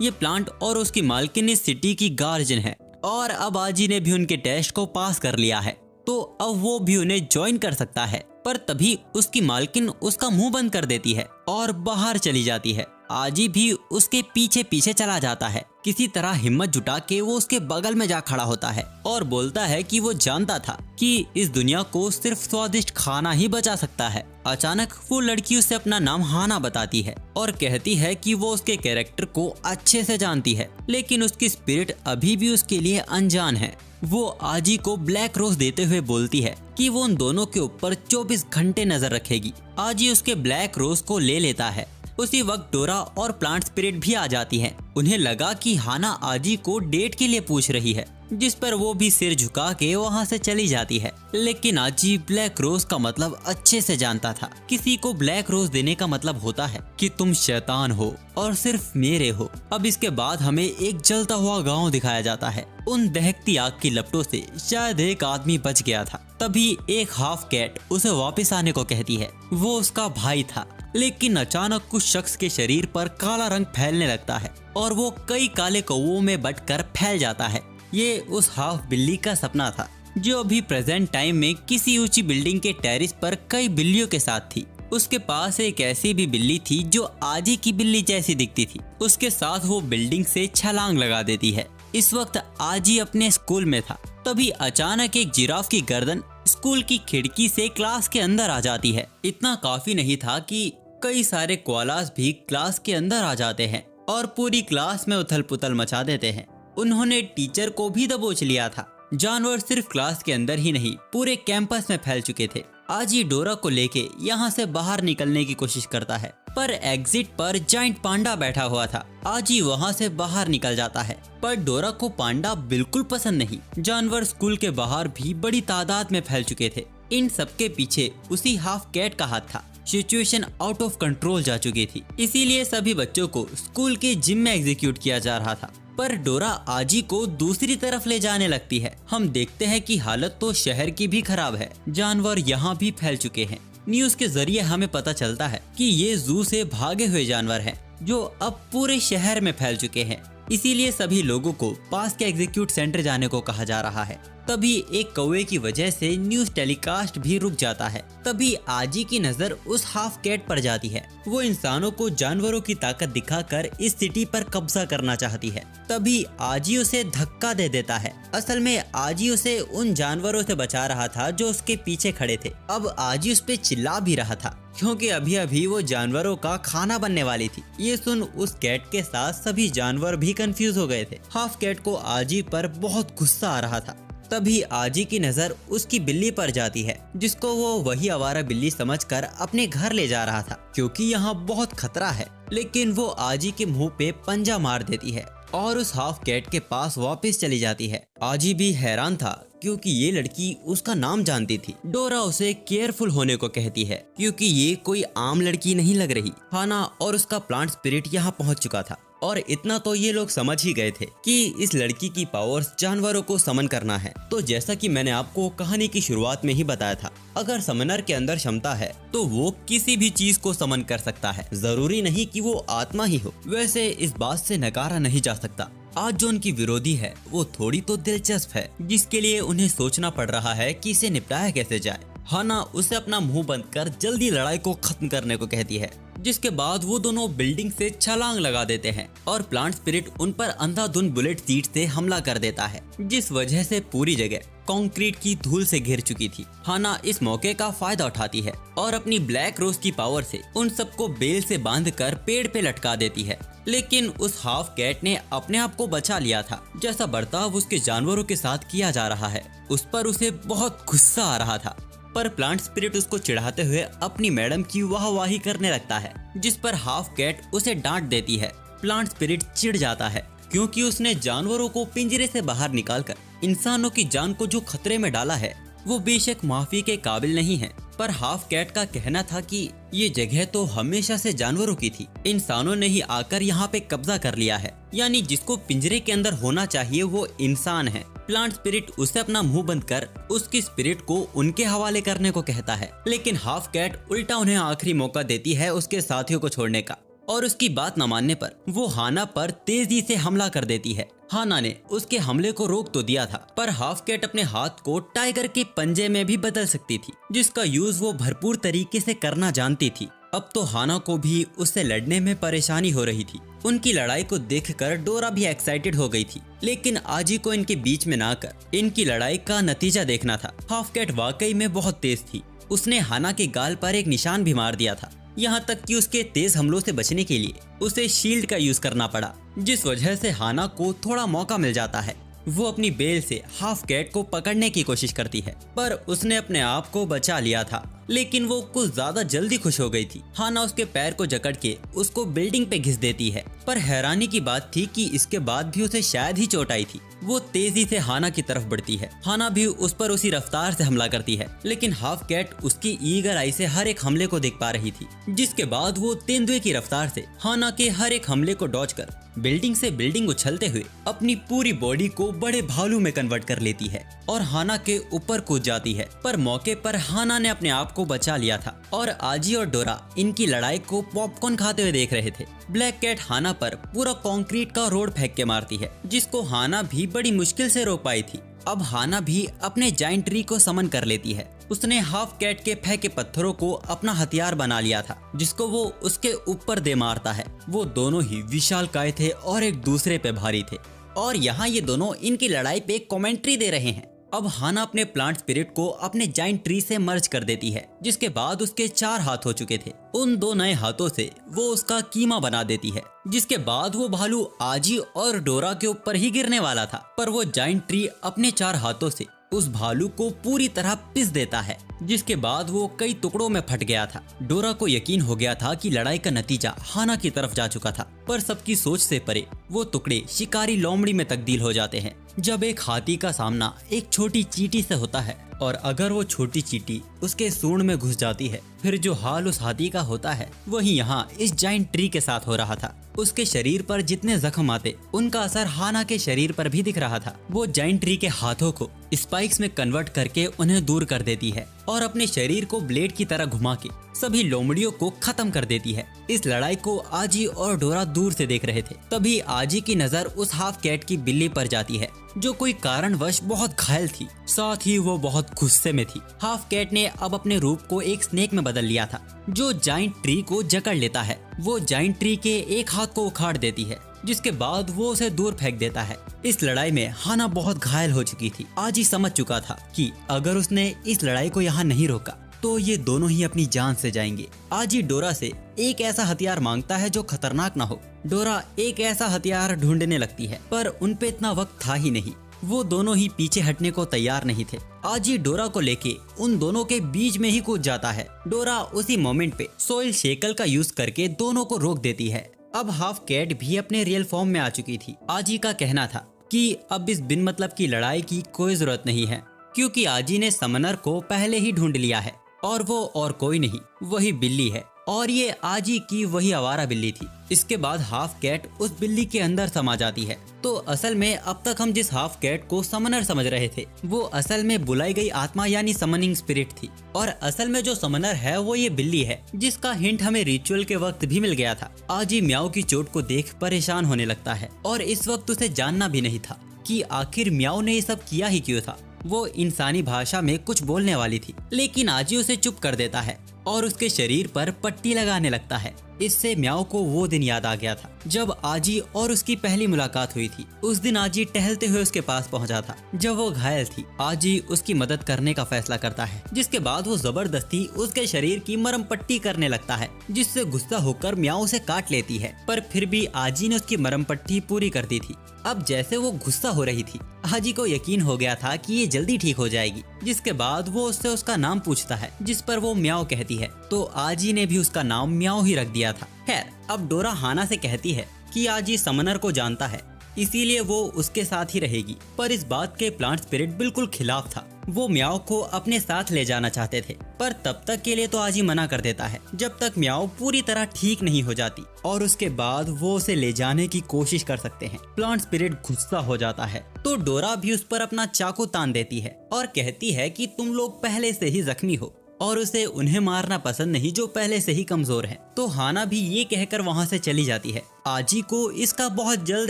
ये प्लांट और उसकी मालकिन इस सिटी की गार्जियन है और अब आजी ने भी उनके टेस्ट को पास कर लिया है, तो अब वो भी उन्हें ज्वाइन कर सकता है। पर तभी उसकी मालकिन उसका मुंह बंद कर देती है और बाहर चली जाती है। आजी भी उसके पीछे पीछे चला जाता है। किसी तरह हिम्मत जुटा के वो उसके बगल में जा खड़ा होता है और बोलता है कि वो जानता था कि इस दुनिया को सिर्फ स्वादिष्ट खाना ही बचा सकता है। अचानक वो लड़की उसे अपना नाम हाना बताती है और कहती है कि वो उसके कैरेक्टर को अच्छे से जानती है, लेकिन उसकी स्पिरिट अभी भी उसके लिए अनजान है। वो आजी को ब्लैक रोज देते हुए बोलती है कि वो उन दोनों के ऊपर 24 घंटे नजर रखेगी। आजी उसके ब्लैक रोज को ले लेता है। उसी वक्त डोरा और प्लांट स्पिरिट भी आ जाती हैं। उन्हें लगा कि हाना आजी को डेट के लिए पूछ रही है, जिस पर वो भी सिर झुका के वहाँ से चली जाती है। लेकिन आजी ब्लैक रोज का मतलब अच्छे से जानता था। किसी को ब्लैक रोज देने का मतलब होता है कि तुम शैतान हो और सिर्फ मेरे हो। अब इसके बाद हमें एक जलता हुआ गांव दिखाया जाता है। उन दहकती आग की लपटों से शायद एक आदमी बच गया था। तभी एक हाफ कैट उसे वापस आने को कहती है। वो उसका भाई था, लेकिन अचानक कुछ शख्स के शरीर पर काला रंग फैलने लगता है और वो कई काले कौवों में बंटकर फैल जाता है। ये उस हाफ बिल्ली का सपना था, जो अभी प्रेजेंट टाइम में किसी ऊंची बिल्डिंग के टेरिस पर कई बिल्लियों के साथ थी। उसके पास एक ऐसी भी बिल्ली थी जो आजी की बिल्ली जैसी दिखती थी। उसके साथ वो बिल्डिंग से छलांग लगा देती है। इस वक्त आजी अपने स्कूल में था। तभी अचानक एक जिराफ की गर्दन स्कूल की खिड़की से क्लास के अंदर आ जाती है। इतना काफी नहीं था कि कई सारे कोआलास भी क्लास के अंदर आ जाते हैं और पूरी क्लास में उथल पुथल मचा देते हैं। उन्होंने टीचर को भी दबोच लिया था। जानवर सिर्फ क्लास के अंदर ही नहीं, पूरे कैंपस में फैल चुके थे। आजी डोरा को लेके यहाँ से बाहर निकलने की कोशिश करता है, पर एग्जिट पर जाइंट पांडा बैठा हुआ था। आजी वहाँ से बाहर निकल जाता है, पर डोरा को पांडा बिल्कुल पसंद नहीं। जानवर स्कूल के बाहर भी बड़ी तादाद में फैल चुके थे। इन सबके पीछे उसी हाफ कैट का हाथ था। सिचुएशन आउट ऑफ कंट्रोल जा चुकी थी, इसीलिए सभी बच्चों को स्कूल के जिम में एग्जीक्यूट किया जा रहा था। पर डोरा आजी को दूसरी तरफ ले जाने लगती है। हम देखते हैं कि हालत तो शहर की भी खराब है। जानवर यहाँ भी फैल चुके हैं। न्यूज के जरिए हमें पता चलता है कि ये जू से भागे हुए जानवर हैं, जो अब पूरे शहर में फैल चुके हैं। इसीलिए सभी लोगों को पास के एग्जीक्यूट सेंटर जाने को कहा जा रहा है। तभी एक कौवे की वजह से न्यूज टेलीकास्ट भी रुक जाता है। तभी आजी की नजर उस हाफ कैट पर जाती है। वो इंसानों को जानवरों की ताकत दिखाकर इस सिटी पर कब्जा करना चाहती है। तभी आजी उसे धक्का दे देता है। असल में आजी उसे उन जानवरों से बचा रहा था जो उसके पीछे खड़े थे। अब आजी उस पे चिल्ला भी रहा था, क्योंकि अभी अभी वो जानवरों का खाना बनने वाली थी। ये सुन उस कैट के साथ सभी जानवर भी कंफ्यूज हो गए थे। हाफ कैट को आजी पर बहुत गुस्सा आ रहा था। तभी आजी की नजर उसकी बिल्ली पर जाती है, जिसको वो वही आवारा बिल्ली समझकर अपने घर ले जा रहा था, क्योंकि यहाँ बहुत खतरा है। लेकिन वो आजी के मुंह पे पंजा मार देती है और उस हाफ कैट के पास वापस चली जाती है। आजी भी हैरान था क्योंकि ये लड़की उसका नाम जानती थी। डोरा उसे केयरफुल होने को कहती है क्योंकि ये कोई आम लड़की नहीं लग रही। हाना और उसका प्लांट स्पिरिट यहाँ पहुँच चुका था और इतना तो ये लोग समझ ही गए थे कि इस लड़की की पावर्स जानवरों को समन करना है। तो जैसा कि मैंने आपको कहानी की शुरुआत में ही बताया था, अगर समनर के अंदर क्षमता है तो वो किसी भी चीज को समन कर सकता है, जरूरी नहीं कि वो आत्मा ही हो। वैसे इस बात से नकारा नहीं जा सकता। आज जो उनकी विरोधी है वो थोड़ी तो दिलचस्प है, जिसके लिए उन्हें सोचना पड़ रहा है कि इसे निपटाया कैसे जाए। हाना उसे अपना मुंह बंद कर जल्दी लड़ाई को खत्म करने को कहती है, जिसके बाद वो दोनों बिल्डिंग से छलांग लगा देते हैं और प्लांट स्पिरिट उन पर अंधाधुंध बुलेट सीट से हमला कर देता है, जिस वजह से पूरी जगह कंक्रीट की धूल से घिर चुकी थी। हाना इस मौके का फायदा उठाती है और अपनी ब्लैक रोज की पावर से उन सबको बेल से बांधकर पेड़ पे लटका देती है। लेकिन उस हाफ कैट ने अपने आप को बचा लिया था। जैसा बर्ताव उसके जानवरों के साथ किया जा रहा है उस पर उसे बहुत गुस्सा आ रहा था, पर प्लांट स्पिरिट उसको चिढ़ाते हुए अपनी मैडम की वाहवाही करने लगता है, जिस पर हाफ कैट उसे डांट देती है। प्लांट स्पिरिट चिढ़ जाता है क्योंकि उसने जानवरों को पिंजरे से बाहर निकालकर इंसानों की जान को जो खतरे में डाला है वो बेशक माफी के काबिल नहीं है। पर हाफ कैट का कहना था कि ये जगह तो हमेशा से जानवरों की थी, इंसानों ने ही आकर यहाँ पे कब्जा कर लिया है, यानी जिसको पिंजरे के अंदर होना चाहिए वो इंसान है। प्लांट स्पिरिट उसे अपना मुंह बंद कर उसकी स्पिरिट को उनके हवाले करने को कहता है, लेकिन हाफ कैट उल्टा उन्हें आखिरी मौका देती है उसके साथियों को छोड़ने का, और उसकी बात न मानने पर वो हाना पर तेजी से हमला कर देती है। हाना ने उसके हमले को रोक तो दिया था, पर हाफ कैट अपने हाथ को टाइगर के पंजे में भी बदल सकती थी, जिसका यूज वो भरपूर तरीके से करना जानती थी। अब तो हाना को भी उससे लड़ने में परेशानी हो रही थी। उनकी लड़ाई को देखकर डोरा भी एक्साइटेड हो गई थी, लेकिन आजी को इनके बीच में ना कर इनकी लड़ाई का नतीजा देखना था। हाफ कैट वाकई में बहुत तेज थी। उसने हाना के गाल पर एक निशान भी मार दिया था, यहाँ तक कि उसके तेज हमलों से बचने के लिए उसे शील्ड का यूज करना पड़ा, जिस वजह से हाना को थोड़ा मौका मिल जाता है। वो अपनी बेल से हाफ कैट को पकड़ने की कोशिश करती है, पर उसने अपने आप को बचा लिया था, लेकिन वो कुछ ज्यादा जल्दी खुश हो गई थी। हाना उसके पैर को जकड़ के उसको बिल्डिंग पे घिस देती है, पर हैरानी की बात थी कि इसके बाद भी उसे शायद ही चोट आई थी। वो तेजी से हाना की तरफ बढ़ती है। हाना भी उस पर उसी रफ्तार से हमला करती है, लेकिन हाफ कैट उसकी ईगर आई से हर एक हमले को देख पा रही थी, जिसके बाद वो तेंदुए की रफ्तार से हाना के हर एक हमले को डॉज कर बिल्डिंग से बिल्डिंग उछलते हुए अपनी पूरी बॉडी को बड़े भालू में कन्वर्ट कर लेती है और हाना के ऊपर कूद जाती है। पर मौके पर हाना ने अपने आप को बचा लिया था और आजी और डोरा इनकी लड़ाई को पॉपकॉर्न खाते हुए देख रहे थे। ब्लैक कैट हाना पर पूरा कंक्रीट का रोड फेंक के मारती है, जिसको हाना भी बड़ी मुश्किल से रोक पाई थी। अब हाना भी अपने जाइंट ट्री को समन कर लेती है। उसने हाफ कैट के फेंके पत्थरों को अपना हथियार बना लिया था, जिसको वो उसके ऊपर दे मारता है। वो दोनों ही विशालकाय थे और एक दूसरे पे भारी थे, और यहाँ ये दोनों इनकी लड़ाई पे कमेंट्री दे रहे हैं। अब हाना अपने प्लांट स्पिरिट को अपने जाइंट ट्री से मर्ज कर देती है, जिसके बाद उसके 4 हाथ हो चुके थे। उन 2 नए हाथों से वो उसका कीमा बना देती है, जिसके बाद वो भालू आजी और डोरा के ऊपर ही गिरने वाला था, पर वो जाइंट ट्री अपने 4 हाथों से उस भालू को पूरी तरह पिस देता है, जिसके बाद वो कई टुकड़ों में फट गया था। डोरा को यकीन हो गया था कि लड़ाई का नतीजा हाना की तरफ जा चुका था, पर सबकी सोच से परे वो टुकड़े शिकारी लोमड़ी में तब्दील हो जाते हैं। जब एक हाथी का सामना एक छोटी चींटी से होता है और अगर वो छोटी चींटी उसके सूंड में घुस जाती है, फिर जो हाल उस हाथी का होता है वही यहाँ इस जाइंट ट्री के साथ हो रहा था। उसके शरीर पर जितने जख्म आते उनका असर हाना के शरीर पर भी दिख रहा था। वो जाइंट ट्री के हाथों को स्पाइक्स में कन्वर्ट करके उन्हें दूर कर देती है और अपने शरीर को ब्लेड की तरह घुमा के सभी लोमड़ियों को खत्म कर देती है। इस लड़ाई को आजी और डोरा दूर से देख रहे थे। तभी आजी की नजर उस हाफ कैट की बिल्ली पर जाती है, जो कोई कारणवश बहुत घायल थी, साथ ही वो बहुत गुस्से में थी। हाफ कैट ने अब अपने रूप को एक स्नेक में बदल लिया था, जो जाइंट ट्री को जकड़ लेता है। वो जाइंट ट्री के एक हाथ को उखाड़ देती है, जिसके बाद वो उसे दूर फेंक देता है। इस लड़ाई में हाना बहुत घायल हो चुकी थी। आजी समझ चुका था कि अगर उसने इस लड़ाई को यहाँ नहीं रोका तो ये दोनों ही अपनी जान से जाएंगे। आजी डोरा से एक ऐसा हथियार मांगता है जो खतरनाक ना हो। डोरा एक ऐसा हथियार ढूंढने लगती है, पर उनपे इतना वक्त था ही नहीं। वो दोनों ही पीछे हटने को तैयार नहीं थे। आजी डोरा को लेके उन दोनों के बीच में ही कूद जाता है। डोरा उसी मोमेंट पे सोइल शेकल का यूज करके दोनों को रोक देती है। अब हाफ कैट भी अपने रियल फॉर्म में आ चुकी थी। आजी का कहना था कि अब इस बिन मतलब की लड़ाई की कोई जरूरत नहीं है, क्योंकि आजी ने समनर को पहले ही ढूंढ लिया है और वो और कोई नहीं वही बिल्ली है, और ये आजी की वही आवारा बिल्ली थी। इसके बाद हाफ कैट उस बिल्ली के अंदर समा जाती है। तो असल में अब तक हम जिस हाफ कैट को समनर समझ रहे थे वो असल में बुलाई गई आत्मा यानी समनिंग स्पिरिट थी, और असल में जो समनर है वो ये बिल्ली है, जिसका हिंट हमें रिचुअल के वक्त भी मिल गया था। आजी म्याओ की चोट को देख परेशान होने लगता है और इस वक्त उसे जानना भी नहीं था कि आखिर म्याओ ने ये सब किया ही क्यों था। वो इंसानी भाषा में कुछ बोलने वाली थी, लेकिन आजी उसे चुप कर देता है और उसके शरीर पर पट्टी लगाने लगता है। इससे म्याओ को वो दिन याद आ गया था जब आजी और उसकी पहली मुलाकात हुई थी। उस दिन आजी टहलते हुए उसके पास पहुंचा था जब वो घायल थी। आजी उसकी मदद करने का फैसला करता है, जिसके बाद वो जबरदस्ती उसके शरीर की मरहम पट्टी करने लगता है, जिससे गुस्सा होकर म्याओ उसे काट लेती है। पर फिर भी आजी ने उसकी मरहम पट्टी पूरी कर दी थी। अब जैसे वो गुस्सा हो रही थी, आजी को यकीन हो गया था कि ये जल्दी ठीक हो जाएगी, जिसके बाद वो उससे उसका नाम पूछता है, जिस पर वो म्याओ कहती है। तो आजी ने भी उसका नाम म्याओ ही रख दिया था। खैर, अब डोरा हाना से कहती है कि आजी समनर को जानता है, इसीलिए वो उसके साथ ही रहेगी। पर इस बात के प्लांट स्पिरिट बिल्कुल खिलाफ था। वो म्याओ को अपने साथ ले जाना चाहते थे, पर तब तक के लिए तो आजी मना कर देता है जब तक म्याओ पूरी तरह ठीक नहीं हो जाती, और उसके बाद वो उसे ले जाने की कोशिश कर सकते हैं। प्लांट स्पिरिट गुस्सा हो जाता है तो डोरा भी उस पर अपना चाकू तान देती है और कहती है कि तुम लोग पहले से ही जख्मी हो और उसे उन्हें मारना पसंद नहीं जो पहले से ही कमजोर है। तो हाना भी ये कहकर वहाँ से चली जाती है। आजी को इसका बहुत जल्द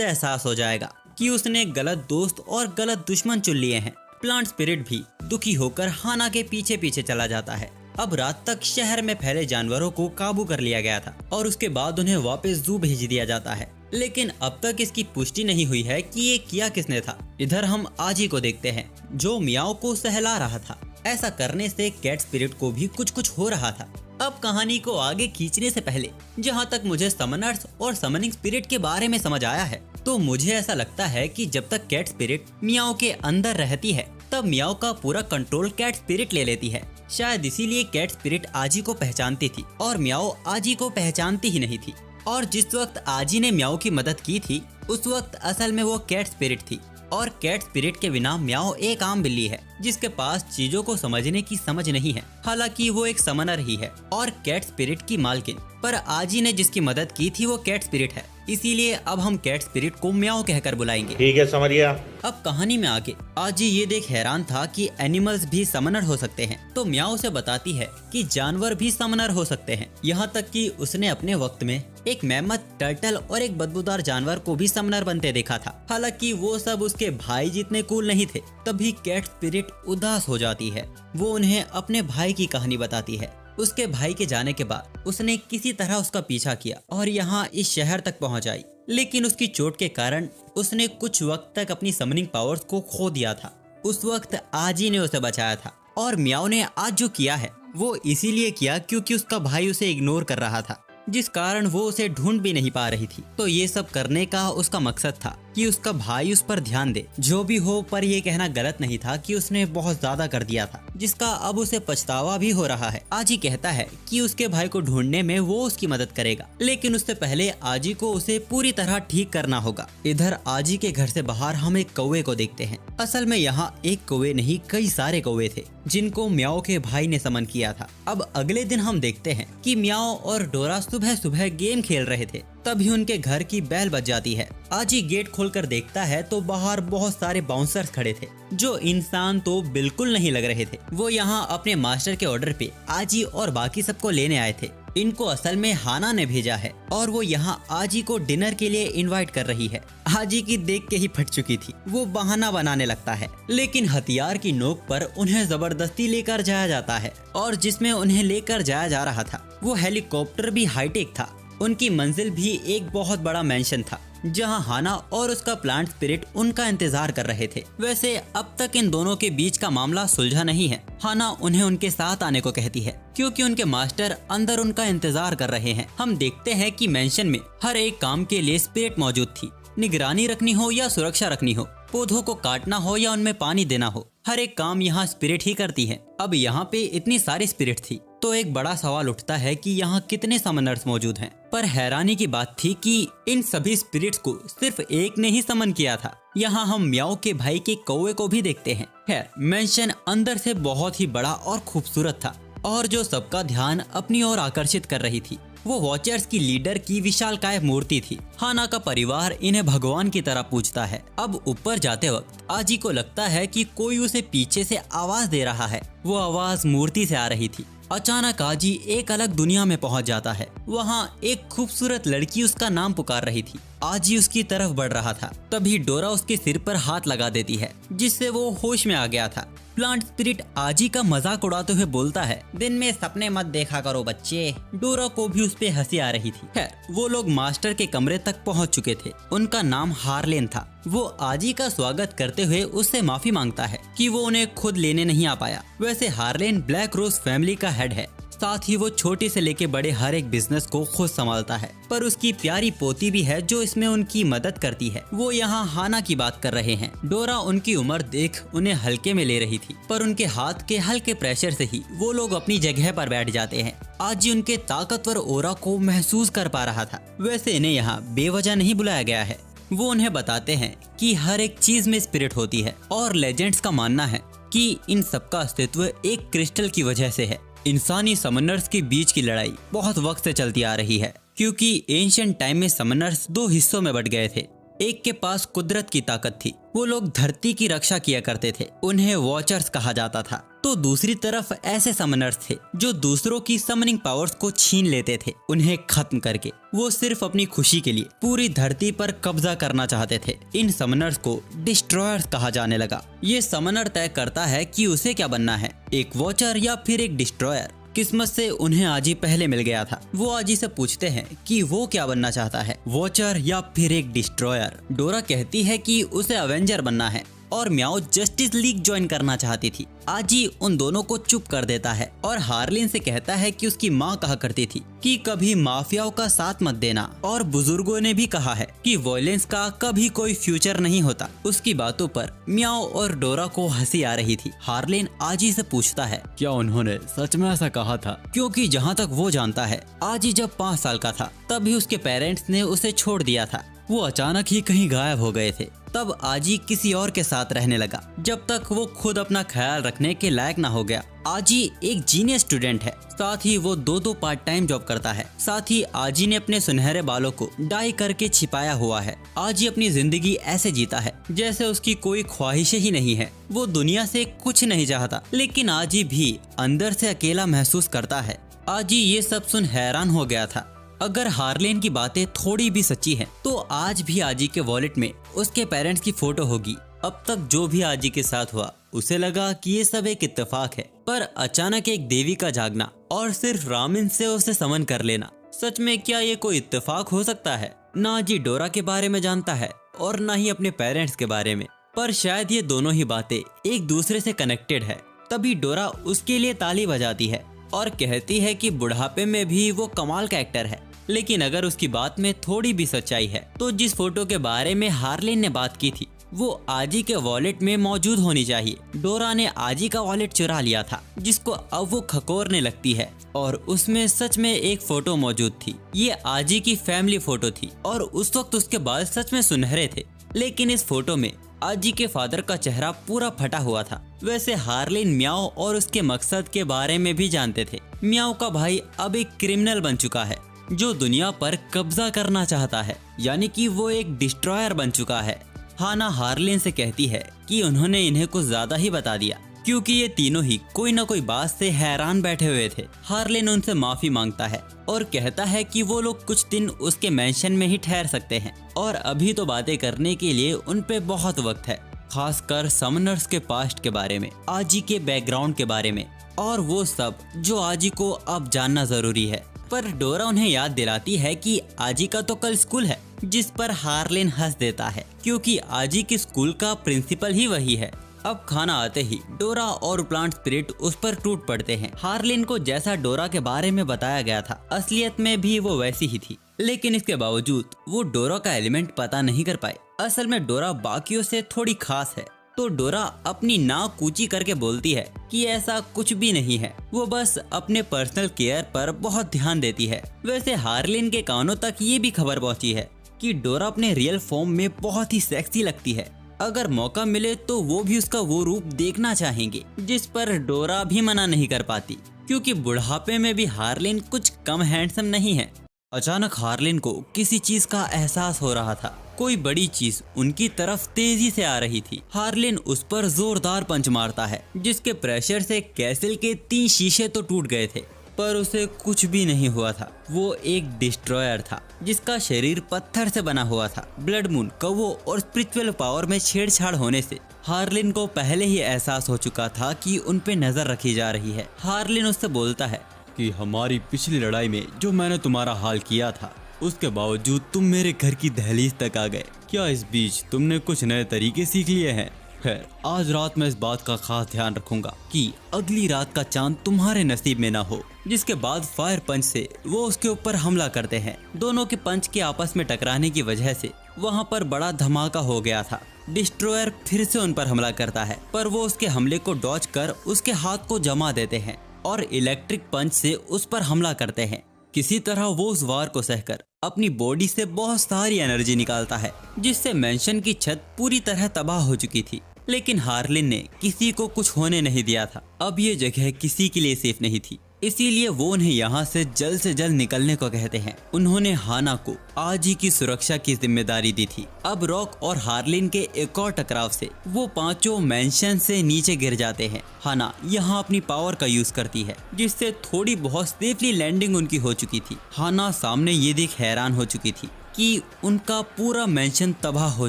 एहसास हो जाएगा कि उसने गलत दोस्त और गलत दुश्मन चुन लिए हैं। प्लांट स्पिरिट भी दुखी होकर हाना के पीछे पीछे चला जाता है। अब रात तक शहर में फैले जानवरों को काबू कर लिया गया था और उसके बाद उन्हें वापस जू भेज दिया जाता है, लेकिन अब तक इसकी पुष्टि नहीं हुई है कि ये किया किसने था। इधर हम आजी को देखते हैं जो म्याओ को सहला रहा था। ऐसा करने से कैट स्पिरिट को भी कुछ कुछ हो रहा था। अब कहानी को आगे खींचने से पहले जहाँ तक मुझे समनर्स और समनिंग स्पिरिट के बारे में समझ आया है, तो मुझे ऐसा लगता है कि जब तक कैट स्पिरिट म्याओ के अंदर रहती है तब म्याओ का पूरा कंट्रोल कैट स्पिरिट ले लेती है। शायद इसीलिए कैट स्पिरिट आजी को पहचानती थी और म्याओ आजी को पहचानती ही नहीं थी। और जिस वक्त आजी ने म्याओ की मदद की थी उस वक्त असल में वो कैट स्पिरिट थी, और कैट स्पिरिट के बिना म्याओ एक आम बिल्ली है जिसके पास चीजों को समझने की समझ नहीं है। हालांकि वो एक समनर ही है और कैट स्पिरिट की मालकिन, पर आजी ने जिसकी मदद की थी वो कैट स्पिरिट है, इसीलिए अब हम कैट स्पिरिट को म्याओ कहकर बुलाएंगे। ठीक है, समझ गया। अब कहानी में आगे आजी ये देख हैरान था कि एनिमल्स भी समनर हो सकते हैं, तो म्याओ से बताती है कि जानवर भी समनर हो सकते हैं। यहाँ तक कि उसने अपने वक्त में एक मेमथ, टर्टल और एक बदबूदार जानवर को भी समनर बनते देखा था। हालांकि वो सब उसके भाई जितने कूल नहीं थे। तभी कैट स्पिरिट उदास हो जाती है। वो उन्हें अपने भाई की कहानी बताती है। उसके भाई के जाने के बाद उसने किसी तरह उसका पीछा किया और यहाँ इस शहर तक पहुँच आई, लेकिन उसकी चोट के कारण उसने कुछ वक्त तक अपनी समनिंग पावर्स को खो दिया था। उस वक्त आजी ने उसे बचाया था, और म्याओ ने आज जो किया है वो इसीलिए किया क्योंकि उसका भाई उसे इग्नोर कर रहा था, जिस कारण वो उसे ढूंढ भी नहीं पा रही थी। तो ये सब करने का उसका मकसद था कि उसका भाई उस पर ध्यान दे। जो भी हो, पर ये कहना गलत नहीं था कि उसने बहुत ज्यादा कर दिया था, जिसका अब उसे पछतावा भी हो रहा है। आजी कहता है कि उसके भाई को ढूंढने में वो उसकी मदद करेगा, लेकिन उससे पहले आजी को उसे पूरी तरह ठीक करना होगा। इधर आजी के घर से बाहर हम एक कौवे को देखते हैं। असल में यहाँ एक कौवे नहीं, कई सारे कौवे थे जिनको म्याओ के भाई ने समन किया था। अब अगले दिन हम देखते हैं कि म्याओ और डोरा सुबह सुबह गेम खेल रहे थे, तभी उनके घर की बेल बज जाती है। आजी गेट खोलकर देखता है तो बाहर बहुत सारे बाउंसर्स खड़े थे जो इंसान तो बिल्कुल नहीं लग रहे थे। वो यहाँ अपने मास्टर के ऑर्डर पे आजी और बाकी सबको लेने आए थे। इनको असल में हाना ने भेजा है और वो यहाँ आजी को डिनर के लिए इनवाइट कर रही है। आजी की देख के ही फट चुकी थी। वो बहाना बनाने लगता है, लेकिन हथियार की नोक पर उन्हें जबरदस्ती लेकर जाया जाता है, और जिसमें उन्हें लेकर जाया जा रहा था वो हेलीकॉप्टर भी हाईटेक था। उनकी मंजिल भी एक बहुत बड़ा मैंशन था जहां हाना और उसका प्लांट स्पिरिट उनका इंतजार कर रहे थे। वैसे अब तक इन दोनों के बीच का मामला सुलझा नहीं है। हाना उन्हें उनके साथ आने को कहती है क्योंकि उनके मास्टर अंदर उनका इंतजार कर रहे हैं। हम देखते हैं कि मैंशन में हर एक काम के लिए स्पिरिट मौजूद थी। निगरानी रखनी हो या सुरक्षा रखनी हो, पौधों को काटना हो या उनमें पानी देना हो, हर एक काम यहाँ स्पिरिट ही करती है। अब यहाँ पे इतनी सारी स्पिरिट थी तो एक बड़ा सवाल उठता है कि यहाँ कितने समनर्स मौजूद हैं। पर हैरानी की बात थी कि इन सभी स्पिरिट्स को सिर्फ एक ने ही समन किया था। यहाँ हम म्याओ के भाई के कौवे को भी देखते हैं। खैर, मेंशन अंदर से बहुत ही बड़ा और खूबसूरत था और जो सबका ध्यान अपनी ओर आकर्षित कर रही थी वो वॉचर्स की लीडर की विशालकाय मूर्ति थी। हाना का परिवार इन्हें भगवान की तरह पूजता है। अब ऊपर जाते वक्त आजी को लगता है कि कोई उसे पीछे से आवाज दे रहा है। वो आवाज मूर्ति से आ रही थी। अचानक आजी एक अलग दुनिया में पहुंच जाता है। वहाँ एक खूबसूरत लड़की उसका नाम पुकार रही थी। आजी उसकी तरफ बढ़ रहा था, तभी डोरा उसके सिर पर हाथ लगा देती है जिससे वो होश में आ गया था। प्लांट स्पिरिट आजी का मजाक उड़ाते हुए बोलता है, दिन में सपने मत देखा करो बच्चे। डोरा को भी उस पे हंसी आ रही थी। खैर, वो लोग मास्टर के कमरे तक पहुंच चुके थे। उनका नाम हार्लेन था। वो आजी का स्वागत करते हुए उससे माफी मांगता है कि वो उन्हें खुद लेने नहीं आ पाया। वैसे हार्लेन ब्लैक रोज फैमिली का हेड है, साथ ही वो छोटे से लेके बड़े हर एक बिजनेस को खुद संभालता है। पर उसकी प्यारी पोती भी है जो इसमें उनकी मदद करती है। वो यहाँ हाना की बात कर रहे हैं। डोरा उनकी उम्र देख उन्हें हल्के में ले रही थी, पर उनके हाथ के हल्के प्रेशर से ही वो लोग अपनी जगह पर बैठ जाते हैं। आज उनके ताकतवर ओरा को महसूस कर पा रहा था। वैसे इन्हें यहाँ बेवजह नहीं बुलाया गया है। वो उन्हें बताते हैं कि हर एक चीज में स्पिरिट होती है और लेजेंड्स का मानना है कि इन सबका अस्तित्व एक क्रिस्टल की वजह से है। इंसानी समनर्स के बीच की लड़ाई बहुत वक्त से चलती आ रही है, क्योंकि एंशिएंट टाइम में समनर्स दो हिस्सों में बट गए थे। एक के पास कुदरत की ताकत थी, वो लोग धरती की रक्षा किया करते थे, उन्हें वॉचर्स कहा जाता था। तो दूसरी तरफ ऐसे समनर्स थे जो दूसरों की समनिंग पावर्स को छीन लेते थे। उन्हें खत्म करके वो सिर्फ अपनी खुशी के लिए पूरी धरती पर कब्जा करना चाहते थे। इन समनर्स को डिस्ट्रॉयर्स कहा जाने लगा। ये समनर तय करता है कि उसे क्या बनना है, एक वॉचर या फिर एक डिस्ट्रॉयर। किस्मत से उन्हें आजी पहले मिल गया था। वो आजी से पूछते हैं कि वो क्या बनना चाहता है, वॉचर या फिर एक डिस्ट्रॉयर। डोरा कहती है कि उसे अवेंजर बनना है और म्याओ जस्टिस लीग ज्वाइन करना चाहती थी। आजी उन दोनों को चुप कर देता है और हार्लिन से कहता है कि उसकी माँ कहा करती थी कि कभी माफियाओं का साथ मत देना, और बुजुर्गों ने भी कहा है कि वॉयलेंस का कभी कोई फ्यूचर नहीं होता। उसकी बातों पर म्याओ और डोरा को हंसी आ रही थी। हार्लिन आजी से पूछता है, क्या उन्होंने सच में ऐसा कहा था? क्योंकि जहाँ तक वो जानता है, आजी जब 5 साल का था तभी उसके पेरेंट्स ने उसे छोड़ दिया था। वो अचानक ही कहीं गायब हो गए थे। तब आजी किसी और के साथ रहने लगा जब तक वो खुद अपना ख्याल रखने के लायक ना हो गया। आजी एक जीनियस स्टूडेंट है, साथ ही वो 2 पार्ट टाइम जॉब करता है। साथ ही आजी ने अपने सुनहरे बालों को डाई करके छिपाया हुआ है। आजी अपनी जिंदगी ऐसे जीता है जैसे उसकी कोई ख्वाहिशें ही नहीं है। वो दुनिया से कुछ नहीं चाहता, लेकिन आजी भी अंदर से अकेला महसूस करता है। आजी ये सब सुन हैरान हो गया था। अगर हार्लेन की बातें थोड़ी भी सच्ची हैं, तो आज भी आजी के वॉलेट में उसके पेरेंट्स की फोटो होगी। अब तक जो भी आजी के साथ हुआ, उसे लगा कि ये सब एक इत्तेफाक है, पर अचानक एक देवी का जागना और सिर्फ रामिन से उसे समन कर लेना, सच में क्या ये कोई इत्तेफाक हो सकता है? ना आजी डोरा के बारे में जानता है और ना ही अपने पेरेंट्स के बारे में, पर शायद ये दोनों ही बातें एक दूसरे से कनेक्टेड है। तभी डोरा उसके लिए ताली बजाती है और कहती है कि बुढ़ापे में भी वो कमाल का एक्टर है। लेकिन अगर उसकी बात में थोड़ी भी सच्चाई है, तो जिस फोटो के बारे में हार्लिन ने बात की थी वो आजी के वॉलेट में मौजूद होनी चाहिए। डोरा ने आजी का वॉलेट चुरा लिया था, जिसको अब वो खकोरने लगती है, और उसमें सच में एक फोटो मौजूद थी। ये आजी की फैमिली फोटो थी और उस वक्त उसके बाल सच में सुनहरे थे। लेकिन इस फोटो में आजी के फादर का चेहरा पूरा फटा हुआ था। वैसे हार्लिन म्याओ और उसके मकसद के बारे में भी जानते थे। म्याओ का भाई अब एक क्रिमिनल बन चुका है जो दुनिया पर कब्जा करना चाहता है, यानी कि वो एक डिस्ट्रॉयर बन चुका है। हाना हार्लिन से कहती है कि उन्होंने इन्हें कुछ ज्यादा ही बता दिया, क्योंकि ये तीनों ही कोई न कोई बात से हैरान बैठे हुए थे। हार्लिन उनसे माफी मांगता है और कहता है कि वो लोग कुछ दिन उसके मेंशन में ही ठहर सकते हैं, और अभी तो बातें करने के लिए उन पे बहुत वक्त है, खासकर समनर्स के पास्ट के बारे में, आजी के बैकग्राउंड के बारे में, और वो सब जो आजी को अब जानना जरूरी है। पर डोरा उन्हें याद दिलाती है कि आजी का तो कल स्कूल है, जिस पर हार्लिन हंस देता है, क्योंकि आजी के स्कूल का प्रिंसिपल ही वही है। अब खाना आते ही डोरा और प्लांट स्पिरिट उस पर टूट पड़ते हैं। हार्लिन को जैसा डोरा के बारे में बताया गया था, असलियत में भी वो वैसी ही थी, लेकिन इसके बावजूद वो डोरा का एलिमेंट पता नहीं कर पाए। असल में डोरा बाकियों से थोड़ी खास है। तो डोरा अपनी नाक ऊंची करके बोलती है कि ऐसा कुछ भी नहीं है, वो बस अपने पर्सनल केयर पर बहुत ध्यान देती है। वैसे हार्लिन के कानों तक ये भी खबर पहुंची है कि डोरा अपने रियल फॉर्म में बहुत ही सेक्सी लगती है। अगर मौका मिले तो वो भी उसका वो रूप देखना चाहेंगे, जिस पर डोरा भी मना नहीं कर पाती, क्योंकि बुढ़ापे में भी हार्लिन कुछ कम हैंडसम नहीं है। अचानक हार्लिन को किसी चीज का एहसास हो रहा था। कोई बड़ी चीज उनकी तरफ तेजी से आ रही थी। हार्लिन उस पर जोरदार पंच मारता है, जिसके प्रेशर से कैसल के 3 शीशे तो टूट गए थे, पर उसे कुछ भी नहीं हुआ था। वो एक डिस्ट्रॉयर था जिसका शरीर पत्थर से बना हुआ था। ब्लड मून, कौवों और स्पिरिचुअल पावर में छेड़छाड़ होने से हार्लिन को पहले ही एहसास हो चुका था कि उन पे नजर रखी जा रही है। हार्लिन उससे बोलता है कि हमारी पिछली लड़ाई में जो मैंने तुम्हारा हाल किया था, उसके बावजूद तुम मेरे घर की दहलीज तक आ गए। क्या इस बीच तुमने कुछ नए तरीके सीख लिए हैं? खैर, आज रात मैं इस बात का खास ध्यान रखूंगा कि अगली रात का चांद तुम्हारे नसीब में ना हो। जिसके बाद फायर पंच से वो उसके ऊपर हमला करते हैं। दोनों के पंच के आपस में टकराने की वजह से वहाँ पर बड़ा धमाका हो गया था। डिस्ट्रॉयर फिर से उन पर हमला करता है, पर वो उसके हमले को डॉज कर उसके हाथ को जमा देते हैं और इलेक्ट्रिक पंच से उस पर हमला करते हैं। किसी तरह वो उस वार को सहकर अपनी बॉडी से बहुत सारी एनर्जी निकालता है, जिससे मैंशन की छत पूरी तरह तबाह हो चुकी थी। लेकिन हार्लिन ने किसी को कुछ होने नहीं दिया था। अब ये जगह किसी के लिए सेफ नहीं थी, इसीलिए वो उन्हें यहाँ से जल्द निकलने को कहते हैं। उन्होंने हाना को आज ही की सुरक्षा की जिम्मेदारी दी थी। अब रॉक और हार्लिन के एक और टकराव से वो पांचों मेंशन से नीचे गिर जाते हैं। हाना यहाँ अपनी पावर का यूज करती है, जिससे थोड़ी बहुत सेफली लैंडिंग उनकी हो चुकी थी। हाना सामने ये देख हैरान हो चुकी थी कि उनका पूरा मेंशन तबाह हो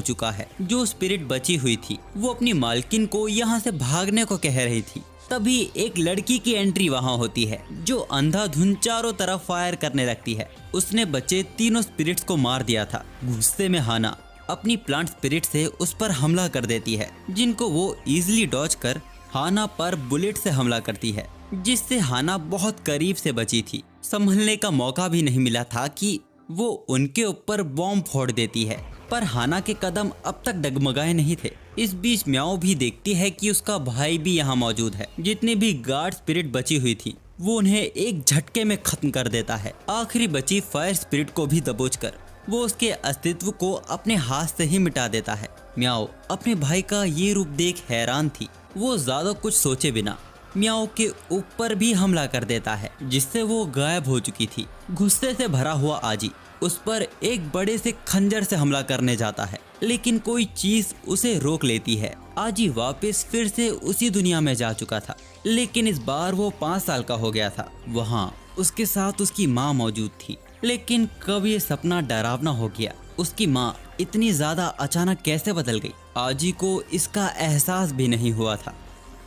चुका है। जो स्पिरिट बची हुई थी वो अपनी मालकिन को यहाँ से भागने को कह रही थी। तभी एक लड़की की एंट्री वहाँ होती है, जो अंधाधुंध चारों तरफ फायर करने लगती है। उसने बचे तीनों स्पिरिट्स को मार दिया था। गुस्से में हाना अपनी प्लांट स्पिरिट से उस पर हमला कर देती है, जिनको वो इजीली डॉज कर हाना पर बुलेट से हमला करती है, जिससे हाना बहुत करीब से बची थी। संभलने का मौका भी नहीं मिला था कि वो उनके ऊपर बॉम्ब फोड़ देती है, पर हाना के कदम अब तक डगमगाए नहीं थे। इस बीच म्याओ भी देखती है कि उसका भाई भी यहाँ मौजूद है। जितनी भी गार्ड स्पिरिट बची हुई थी वो उन्हें एक झटके में खत्म कर देता है। आखिरी बची फायर स्पिरिट को भी दबोचकर वो उसके अस्तित्व को अपने हाथ से ही मिटा देता है। म्याओ अपने भाई का ये रूप देख हैरान थी। वो ज्यादा कुछ सोचे बिना म्याओ के ऊपर भी हमला कर देता है, जिससे वो गायब हो चुकी थी। गुस्से से भरा हुआ आजी उस पर एक बड़े से खंजर से हमला करने जाता है, लेकिन कोई चीज उसे रोक लेती है। आजी वापस फिर से उसी दुनिया में जा चुका था, लेकिन इस बार वो 5 साल का हो गया था। वहाँ उसके साथ उसकी माँ मौजूद थी, लेकिन कब ये सपना डरावना हो गया। उसकी माँ इतनी ज्यादा अचानक कैसे बदल गई, आजी को इसका एहसास भी नहीं हुआ था।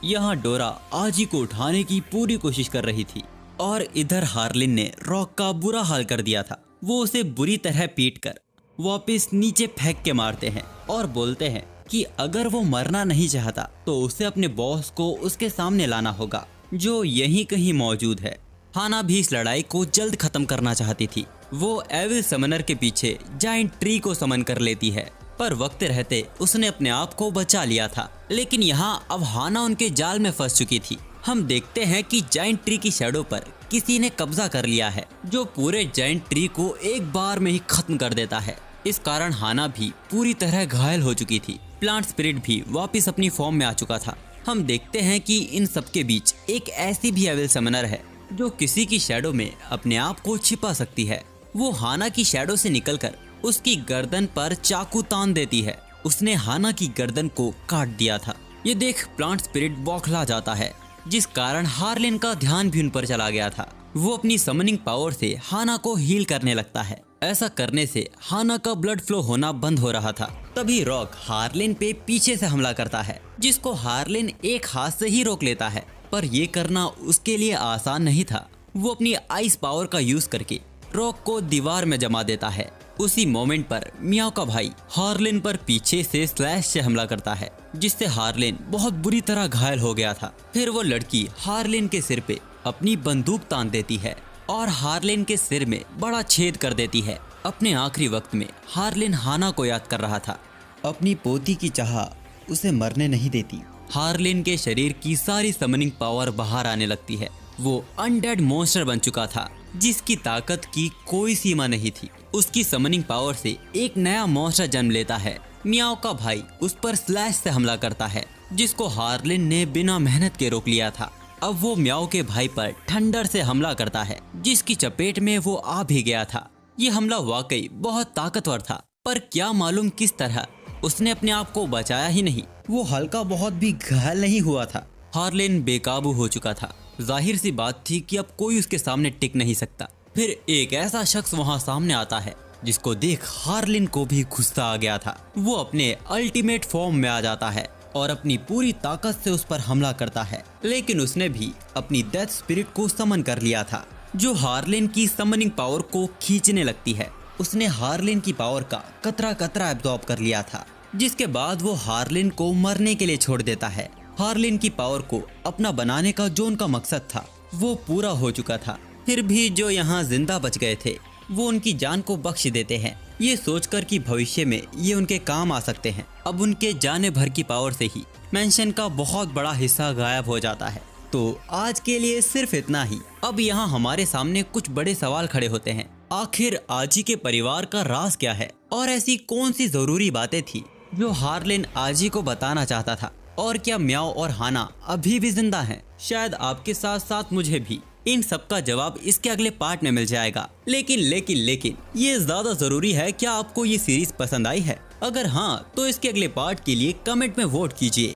यहाँ डोरा आजी को उठाने की पूरी कोशिश कर रही थी और इधर हार्लिन ने रॉक का बुरा हाल कर दिया था। वो उसे बुरी तरह पीटकर वापस नीचे फेंक के मारते हैं और बोलते हैं कि अगर वो मरना नहीं चाहता तो उसे अपने बॉस को उसके सामने लाना होगा, जो यहीं कहीं मौजूद है। हाना भी इस लड़ाई को जल्द खत्म करना चाहती थी। वो एविल समनर के पीछे जाइंट ट्री को समन कर लेती है, पर वक्त रहते उसने अपने आप को बचा लिया था। लेकिन यहाँ अब हाना उनके जाल में फंस चुकी थी। हम देखते हैं कि जाइंट ट्री की शैडो पर किसी ने कब्जा कर लिया है, जो पूरे जाइंट ट्री को एक बार में ही खत्म कर देता है। इस कारण हाना भी पूरी तरह घायल हो चुकी थी। प्लांट स्पिरिट भी वापस अपनी फॉर्म में आ चुका था। हम देखते हैं कि इन सबके बीच एक ऐसी भी एविल समनर है जो किसी की शैडो में अपने आप को छिपा सकती है। वो हाना की शैडो से निकलकर उसकी गर्दन पर चाकू तान देती है। उसने हाना की गर्दन को काट दिया था। ये देख प्लांट स्पिरिट बौखला जाता है, जिस कारण हार्लिन का ध्यान भी उन पर चला गया था। वो अपनी समनिंग पावर से हाना को हील करने लगता है। ऐसा करने से हाना का ब्लड फ्लो होना बंद हो रहा था। तभी रॉक हार्लिन पे पीछे से हमला करता है, जिसको हार्लिन एक हाथ से ही रोक लेता है, पर ये करना उसके लिए आसान नहीं था। वो अपनी आइस पावर का यूज करके रॉक को दीवार में जमा देता है। उसी मोमेंट पर मियाओ का भाई हार्लिन पर पीछे से स्लैश से हमला करता है, जिससे हार्लिन बहुत बुरी तरह घायल हो गया था। फिर वो लड़की हार्लिन के सिर पे अपनी बंदूक तान देती है और हार्लिन के सिर में बड़ा छेद कर देती है। अपने आखिरी वक्त में हार्लिन हाना को याद कर रहा था। अपनी पोती की चाह उसे मरने नहीं देती। हार्लिन के शरीर की सारी समनिंग पावर बाहर आने लगती है। वो अनडेड मॉन्स्टर बन चुका था जिसकी ताकत की कोई सीमा नहीं थी। उसकी समनिंग पावर से एक नया मॉन्स्टर जन्म लेता है। मियाओ का भाई उस पर स्लैश से हमला करता है जिसको हार्लिन ने बिना मेहनत के रोक लिया था। अब वो मियाओ के भाई पर थंडर से हमला करता है जिसकी चपेट में वो आ भी गया था। ये हमला वाकई बहुत ताकतवर था, पर क्या मालूम किस तरह उसने अपने आप को बचाया ही नहीं। वो हल्का बहुत भी घायल नहीं हुआ था। हार्लिन बेकाबू हो चुका था। जाहिर सी बात थी कि अब कोई उसके सामने टिक नहीं सकता। फिर एक ऐसा शख्स वहाँ सामने आता है जिसको देख हार्लिन को भी गुस्सा आ गया था। वो अपने अल्टीमेट फॉर्म में आ जाता है और अपनी पूरी ताकत से उस पर हमला करता है, लेकिन उसने भी अपनी डेथ स्पिरिट को समन कर लिया था जो हार्लिन की समनिंग पावर को खींचने लगती है। उसने हार्लिन की पावर का कतरा कतरा एब्जॉर्ब कर लिया था, जिसके बाद वो हार्लिन को मरने के लिए छोड़ देता है। हार्लिन की पावर को अपना बनाने का जो उनका मकसद था वो पूरा हो चुका था। फिर भी जो यहाँ जिंदा बच गए थे वो उनकी जान को बख्श देते हैं, ये सोचकर कि भविष्य में ये उनके काम आ सकते हैं। अब उनके जाने भर की पावर से ही मेंशन का बहुत बड़ा हिस्सा गायब हो जाता है। तो आज के लिए सिर्फ इतना ही। अब यहाँ हमारे सामने कुछ बड़े सवाल खड़े होते हैं। आखिर आजी के परिवार का राज क्या है और ऐसी कौन सी जरूरी बातें थी जो हार्लिन आजी को बताना चाहता था? और क्या म्याओ और हाना अभी भी जिंदा हैं? शायद आपके साथ साथ मुझे भी इन सब का जवाब इसके अगले पार्ट में मिल जाएगा। लेकिन ये ज्यादा जरूरी है, क्या आपको ये सीरीज पसंद आई है? अगर हाँ तो इसके अगले पार्ट के लिए कमेंट में वोट कीजिए।